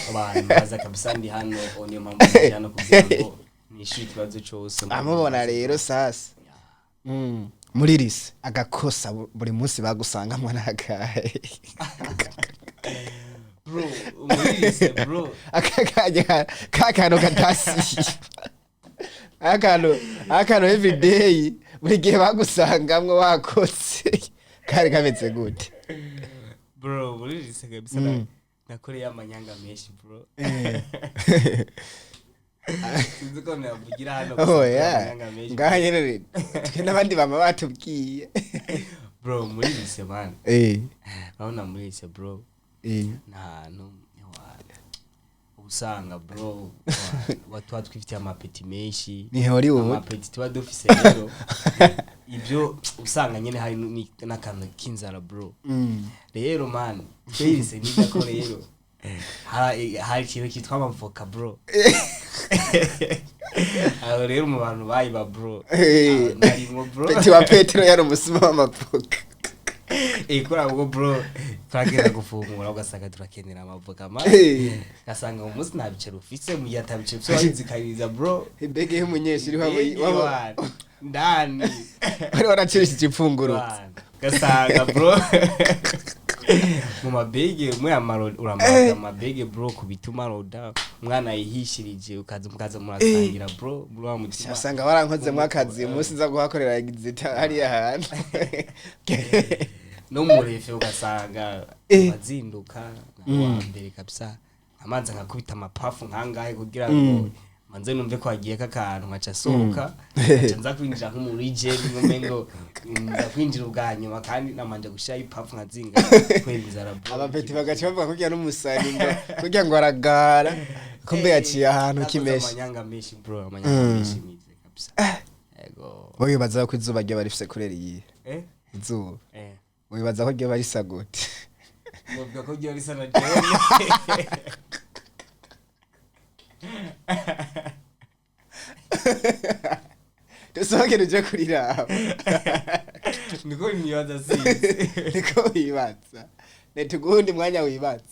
abantu baza kabisa ndi hano niyo mpamvu hano kugira ngo nishuri kibazo cyose amubona rero sasa muri rise agakosa buri munsi bagusanga mwana hagaye bro muri rise bro akakano katasi akano everyday buri gihe bagusangamwe wakotse kari kameze gute bro muri rise kabisa nakoreye amanyanga menshi bro Sinzuko navugira hano amanyanga menshi ngaye rero n'abandi bama batubwiye bro muri rise man baona muri rise bro nta usanga bro watu twifitiye amapeti menshi ni hori wowe amapeti tuba dufise rero ibyo usanga nyene hari n'akantu kinzara bro rero man twese nidako rero hari ikintu kitwa amavoka bro aho rero mu bantu bayiba bro narimo bro peti wa Petero yari umusuma w'amavoka ikora ubwo bro twagera gufungura ugasanga turakenera amavoka ma gasanga umunsi nabicero ufise mu yatabice byo wizikariza bro ibege y'umunyeshuri wabo ndani bari baracirishije ifunguro gasanga bro mu mabege mwe amaro uramaga amabege bro kubituma roda umwana yihishirije ukaza murasangira bro wa mutima asanga barankoze mu akazi umunsi nza guhakorera exit hari ahantu no murefe ugasanga bazinduka wa mbere kabisa amanza nkakubita amapafu nkangahe kugira ngo manze numve ko agiye kakantu nkaca sohoka nza kwinjira nko muri gel ngo nza kwinjira ubwanyuma kandi namanje gushira ipafu nkazinga kwerinza rabo abapeti bagaca bavuga kugira n'umusani ngo kugira ngo aragara kumbe yaciye ahantu kimeshi amanyanga meshi bro amanyanga meshi mize kabisa ego wowe baza ko izuba ryo barifise kurera iyi izuba wibaza ko ryo barisa gute mubwa ko ryo risa na jewe Tusohokere uje kurira niko nibaza sinzi niko wibaza netugundi mwanya wibaza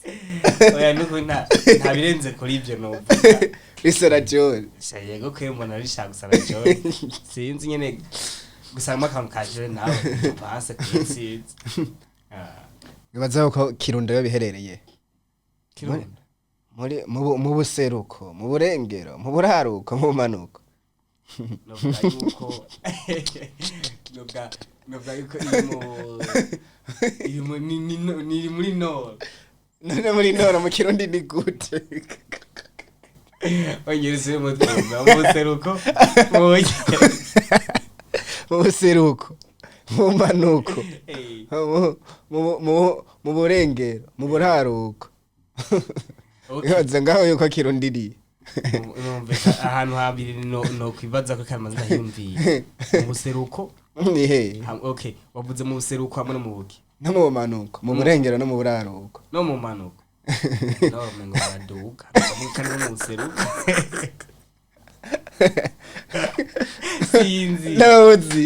oya nuko nta birenze kuri ibyo no risora John yego kwembona rishaka gusara John sinzi nyene gusanga akantu kaje nawe base kwinsize wibaza ko Kirundo yo biherereye Kirundo muri mu buseruko mu burengero mu buraruko mu manuko nubwa yuko iri muri nord none muri nord mu Kirundi ni gute onyerese mu buseruko mu buseruko mu manuko mu burengero mu buraruko ngaho yuko Kirundi iri ahantu habiri no kwibaza ko kamaze ndahimviye mu buseruko ni he okay wavuze mu buseruko hamwe no mu buki no mu manuko mu burengero no mu buraruko no mu manuko no mengo baduka kandi no mu buseruko sinzi nozi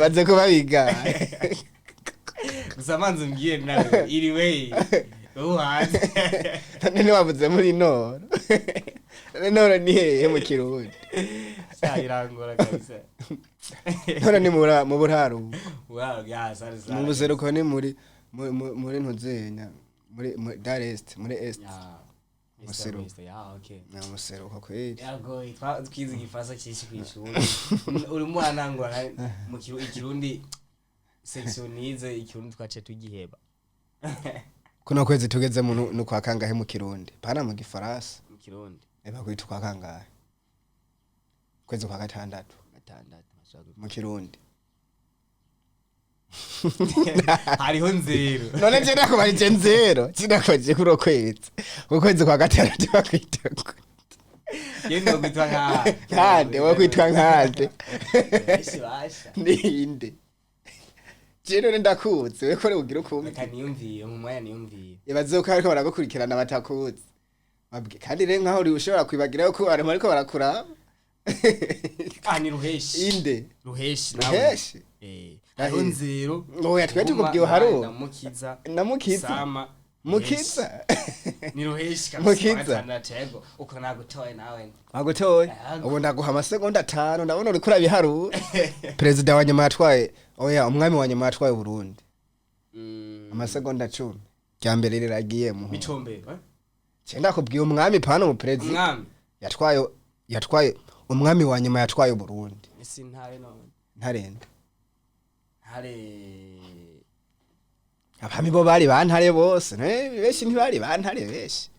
baze ko babiga gusa manzi mbwiye nawe iri way uhaze none wavuze muri nord none ni hehe mu Kirundi irangora kabisa none ni mu buraruko ya sasa mu buseruko ni muri ntuzenya muri Dar Est muri Est museruko ya okay na museruko kweli yago twize gifasa kishi kwishuri uri mwana ngo mu Kirundi sectionize Ikirundi twace tugiheba kuno kwezi tugeze mu kwa kangahe mu Kirundi pana mu Gifaransa mu Kirundi eba kwitwa kwa kangahe kwezi kwa gatandatu mu kirundi hariho nzero none je nakubarije nzero sinakoje kuro kwezi ukwezi kwa gatandatu bakwita yendo kwitwa nkande wakwitwa nkande basha ninde jeno ndakuzi we kore ugira ukumva kaniyumviye mu mwanya niyumviye yabazoka ariko baragukurikirana batakuzi babwe kandi rero nkaho uri ushobora kwibagira ko ari ariko barakura ni ruheshi inde ruheshi hariho nzero oya twe tukubwiye haro namukiza sama mukiza ni ruheshi mukiza natego uko nagutoye nawe agutoye ubu ndaguha amasegonda 5 ndabona uri kuri biharu president wa nyuma yatwaye oya umwami wa nyuma yatwaye Burundi amasegonda 10 cyambere riragiye mu bicombe cyenda kubwiye umwami pano mu president umwami yatwaye umwami wa nyuma yatwaye Burundi isi ntare none ntarenda hare abami bo bari bantare bose beshi ntibari bantare beshi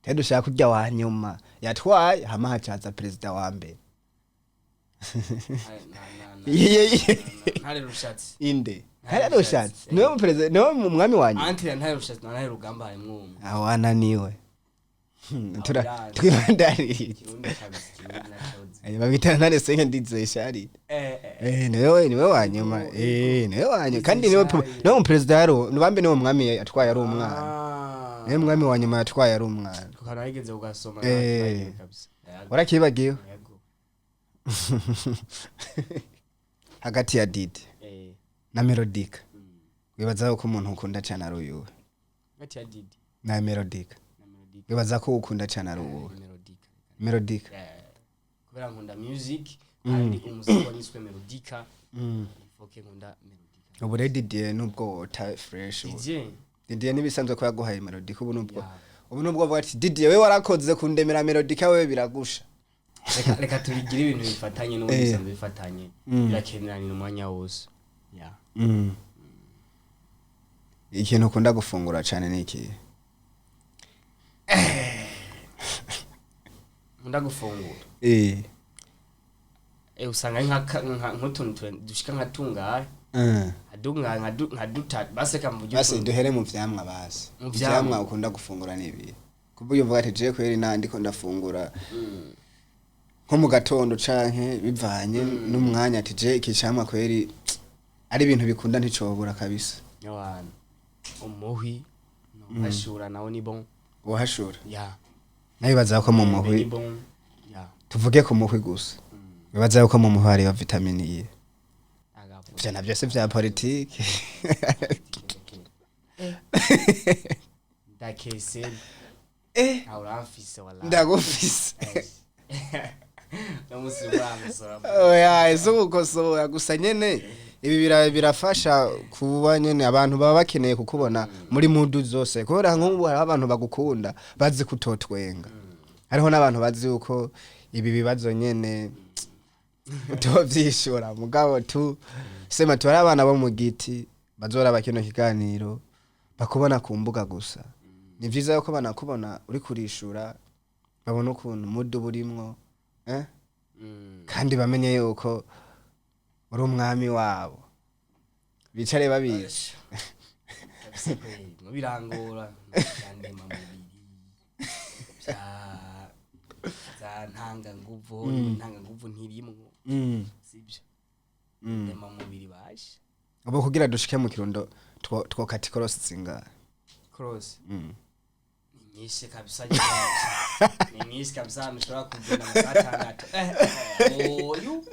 tedo shaka kurya wa nyuma yatwaye hama hacaza president wa mbere ntare rushatsi inde ntare rushatsi niwe mu president niwe mu mwami wa nyuma antire ntare rushatsi ntare rugamba hari mwumwe awananiwe twibandari babita ntare senke ndize shari niwe wa nyuma niwe wa nyuma kandi niwe mu president yaro nibambe niwe mwami yatwaye ari umwana niwe mwami wa nyuma yatwaye ari umwana tukana yigeze ugasoma kabisa warakibagiye hagati ya Didi na Melodica wibaza ko umuntu ukunda cyane ari uyu hagati ya Didi na Melodica wibaza ko ukunda cyane ari uyu Melodica kubera nkunda music kandi umuziki waniswe Melodica ifoke nkunda Melodica ubu Didi nubwo ta fresh Didi nibisanzwe ko yaguhaye Melodica ubu nubwo avuga ati Didi we warakoze kundemera Melodica we biragusha reka tubigire ibintu bifatanye n'ubisanzwe bifatanye birakenerana mu mwanya wose ikintu ukunda gufungura cyane ni iki nkunda gufungura usanga nk'utuntu dushika nka tungahe nka dutatu baseka mu buryo basi duhere mu vyamwa basi mu vyamwa ukunda gufungura nibi kuburyo uvuga ati je kweri nandiko ndafungura nko mu gatondo canke bivanye n'umwanya ati je ikicamwa kweri ari ibintu bikunda nticobura kabisa yawana umuhi no hashura nawo ni bon wahashura nabibaza ko mu muhi tuvuge ko muhi gusa bibaza ko mu muhi hari vitamine E vya navyo se vya politique ndakese aurafise wala ndagufise namusibura oya ezo gusa nyene ibi birafasha kuba nyene abantu baba bakeneye kukubona muri mudu zose kubera nk'ubu hari abantu bagukunda bazi kutotwenga hariho n'abantu bazi uko ibi bibazo nyene utovyishura mugabo sema tu hari abana bo mu giti bazora bakino kiganiro bakubona ku mbuga gusa ni vyiza yuko banakubona uri kurishura babona ukuntu mudu burimwo kandi bamenye yuko uri umwami wabo bicare babizi no birangora kandi mamubiri za ntanga nguvu ntirimwo sibyo ndema mubiri bashe abo kugira dushike mu kirundo two kati cross zinga cross nyinshi kabisa nyinshi kabisa nshobora kugenda mu gatandatu oyu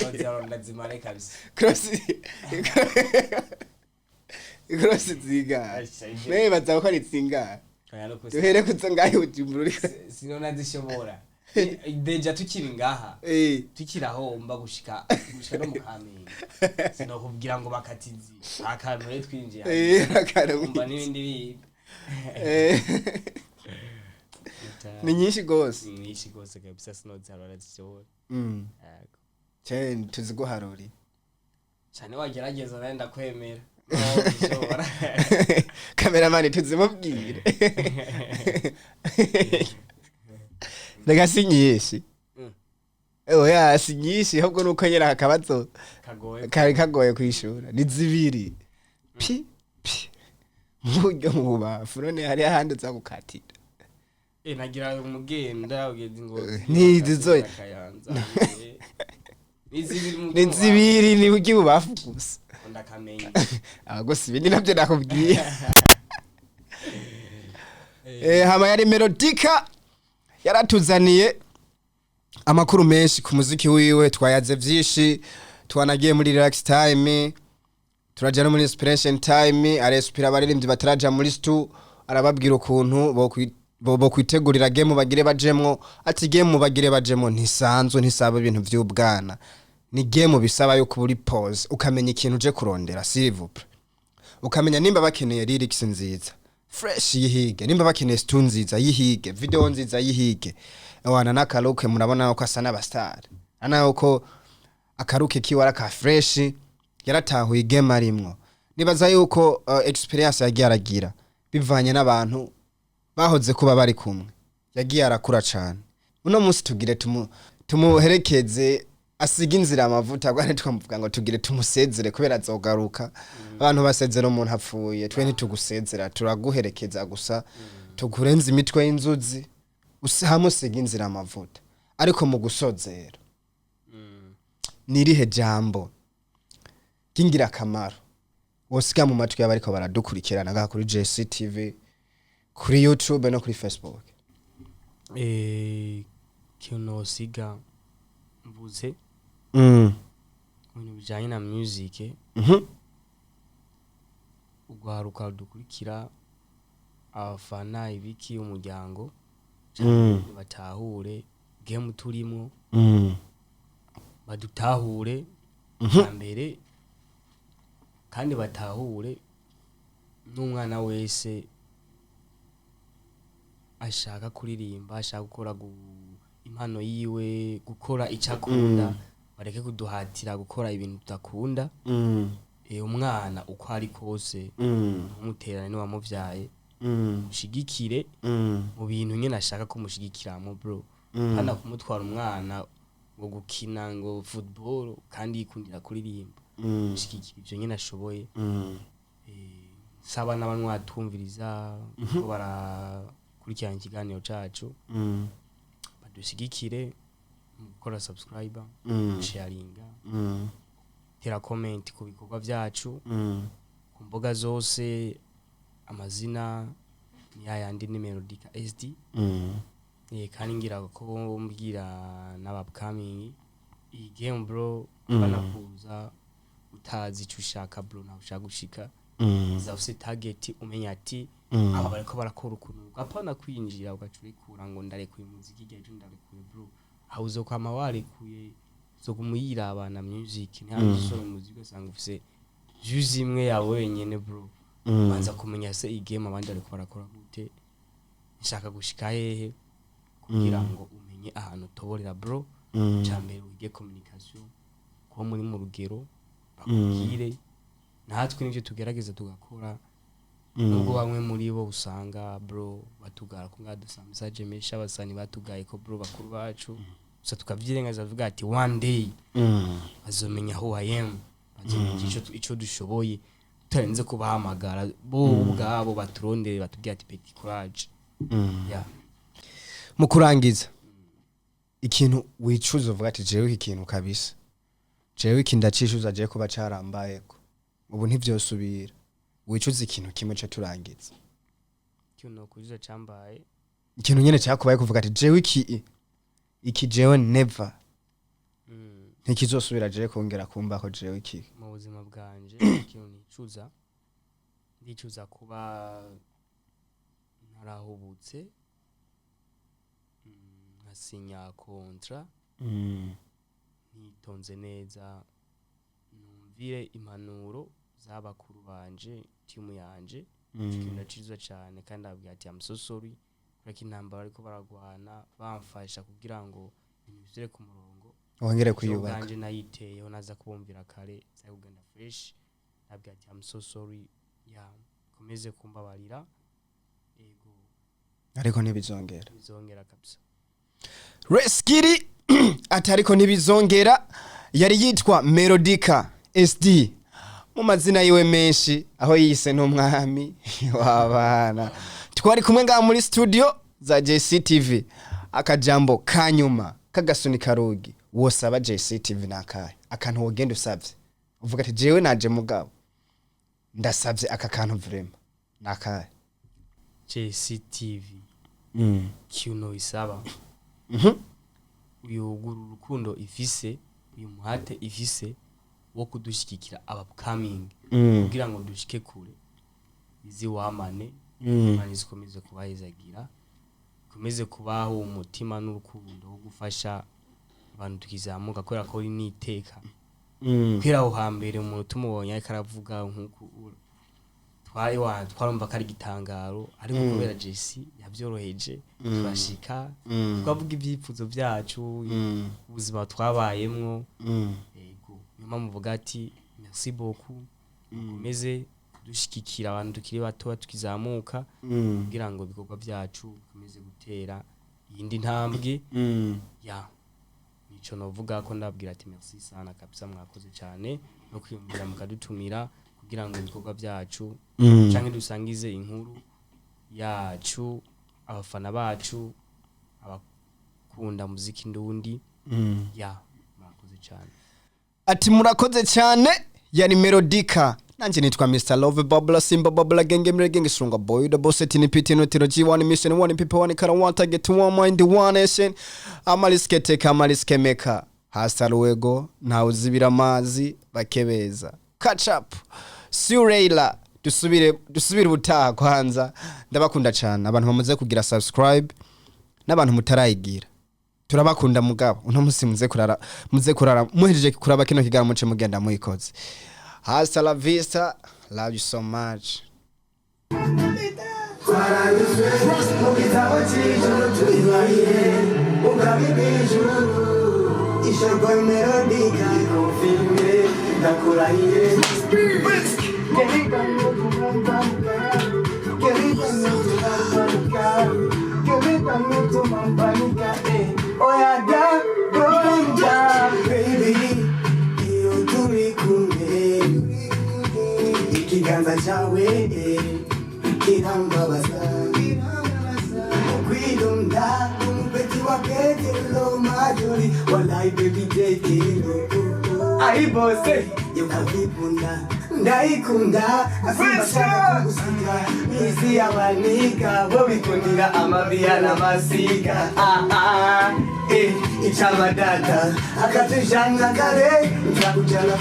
sozero ndazimare kabisa cross zinga baza ko ari zinga duhere kuzangaye ujimbura sinona zishobora deja tukiri ngaha tukirahomba gushika no mu kamenge sinokubwira ngo bakatizi akantu rero twinjiye akantu n'ibindi ni nyinshi gose kabisa sinozarora zishobora cyane tuziguharuri cyane wagerageza nenda kwemera kameramani tuzimubwire rega sinyinshi oya si nyinshi ahubwo nuko nyene akabazo kagoye kari kagoye kwishura ni zibiri pi muburyo mu bubafu none hari ahandi uza gukatira nagira umugenda ugeze ngo Nizi zo- kayanza ni zibiri ni buryo bubafu gusa ndakamenya ahubwo si ibindi navyo nakubwiye hama yari Melodica yaratuzaniye amakuru menshi ku muziki wiwe twayaze vyinshi twanagiye muri relax time turaja no muri inspiration time arespira abaririmbyi bataraja muri stu arababwira ukuntu bo kwitegurira game bagire bajemwo ati game bagire bajemwo ntisanzwe ntisaba ibintu vy'ubwana ni game bisaba yuko buri pause ukamenya ikintu uje kurondera s'il vous plaît ukamenya nimba bakeneye lyrics nziza fresh yihige nimba bakeneye stu nziza yihige video nziza yihige wana nakaruke murabona ko asa n'abastar ana uko akaruke kiwara ka fresh yaratahuye game arimwo nibaza yuko experience yagiye aragira bivanye n'abantu bahoze kuba bari kumwe yagiye arakura cyane uno munsi tugire tumuherekeze asiga inzira amavuta bwane twamuvuga ngo tugire tumusezere kubera azogaruka abantu basezera umuntu apfuye twe ntitugusezera turaguherekeza gusa tukurenza imitwe y'inzuzi usamusiga inzira amavuta ariko mu gusozera nirihe jambo kingira kamaro wosiga mu matwi y'abariko baradukurikirana ga kuri JCTV kuri YouTube no kuri Facebook kino siga mvuze ibintu bijanye na music ugwaruka dukurikira abafana ibiki umuryango batahure game turimo badutahure mbere kandi batahure n'umwana wese ashaka kuririmba ashaka gukora impano yiwe gukora icakunda bareke kuduhatira gukora ibintu tutakunda umwana uko ari kose umuterane ni wamuvyaye mushigikire mu bintu nyene ashaka ko mushigikiramo bro hana kumutwara umwana ngo gukina ngo football kandi yikundira kuririmba mushigikire ivyo nyene ashoboye saba n'abantu batumviriza ko barakurikirana ikiganiro cacu badushigikire gukora subscriber sharinga tera comment ku bikorwa vyacu ku mboga zose amazina ni yayandi ni Melodica SD kandi ngira ko mbwira n'abupcoming iyi game bro banakuza utazi ico ushaka bro na ushaka gushika uzafise target umenya ati aba bariko barakora ukuntu apana kwinjira ugacurikura ngo ndarekuye muziki geje ndarekuye bro hauzo kwa mawarekuye zo kumuyira abana music ntihazo muziki usanga ufise juzi imwe yawe wenyene bro banza kumenya se igame abandi ariko barakora gute nshaka gushika hehe kugira ngo umenye ahantu toborera bro cyambere wige communication ko muri mu rugero bakubwire natwe nivyo tugerageza tugakora nubwo bamwe muri bo usanga bro batugara ko ngadusa message mesha abasani batugaye ko bro bakuru bacu gusa tukavyirengaza tuvuga ati one day bazomenya who I am bazomenya ico dushoboye tutarenze kubahamagara bo ubwabo baturondere batubwira ati petit courage mu kurangiza ikintu wicuza uvuga ati jewe ikintu kabisa jewe ikindacishuza je kuba carambayeko ubu ntivyosubira wicuza ikintu kimwe cyo turangiza ikintu kujuza cambaye ikintu nyene cyakubaye kuvuga ati jewe iki jewe never ntikizosubira jewe kongera kumbaho jewe iki mu buzima bwanje ikintu ndicuza kuba narahubutse nkasinya kontra nitonze neza numvire impanuro z'abakuru banje timu yanje ikintu ciza cyane kandi abwira ati I'm so sorry kureka intambara ariko baragwana bamfasha kugira ngo ibintu bizere ku murongo wongere kuyubaka kanje nayiteyeho naza kubumvira kare zaye kugenda fresh abwira ati I'm so sorry komeze kumbabarira ariko ntibizongera kabisa Reskiri atariko ntibizongera yari yitwa Melodica SD mu mazina yiwe menshi aho yise n'umwami w'abana. Twari kumwe ngaha muri studio za JCTV. Akajambo kanyuma kagasuni karugi wosaba JCTV nakaye akantu wogenda usavye uvuga ati jewe naje mugabo ndasavye aka kantu vraiment nakaye JCTV kiuno isaba uyu rukundo ifise uyu muhate ifise wo kudushikikira upcoming kugira ngo dushike kure izi wamane mani zikomeze kubahizagira komeze kubaho umutima n'urukundo wo gufasha abantu tukizamuka kubera ko ni iteka kwira aho hambere umuntu tumubonye ariko aravuga nkuko twarumva kari gitangaro ariko kubera JC yabyoroheje turashika twavuga ibyipfuzo byacu ubuzima twabayemwo yego nyuma muvuga ati merci beaucoup komeze dushikikira abantu tukiri bato tukizamuka kugira ngo ibikorwa byacu bikomeze gutera yindi ntambwe ya nico novuga ko ndabwira ati merci sana kabisa mwakoze cyane no kwiyumvira mukadutumira kugira ngo ibikorwa byacu canke dusangize inkuru yacu abafana bacu abakunda muziki ndundi ya mwakoze cyane ati murakoze cyane yari Melodica. Nanje nitwa Mr. Love Bubble Simba Bubble Genge Strong Boy the boss at NPT no tino G1 mission one people one kara one target one mind one nation amaliskete kamaliske meka hasta luego na uzibira amazi bakebeza catch up Surela dusubire butaha kwanza ndabakunda cyane abantu bamaze kugira subscribe n'abantu mutarayigira turabakunda mugabo uno musi muze kurara muhejeje kuraba kino kigara muce mugenda muyikoze. Hasta la vista. Love you so much. Kiganza chawe kirambabaza kwidonda umupeti wa petelo majori wallahi baby take ai bose yukavipunda ndaikunda asimba shaka kugusiga isi yabanika bo bikundira amabia na masika ichama data akatujanga kare ntakujana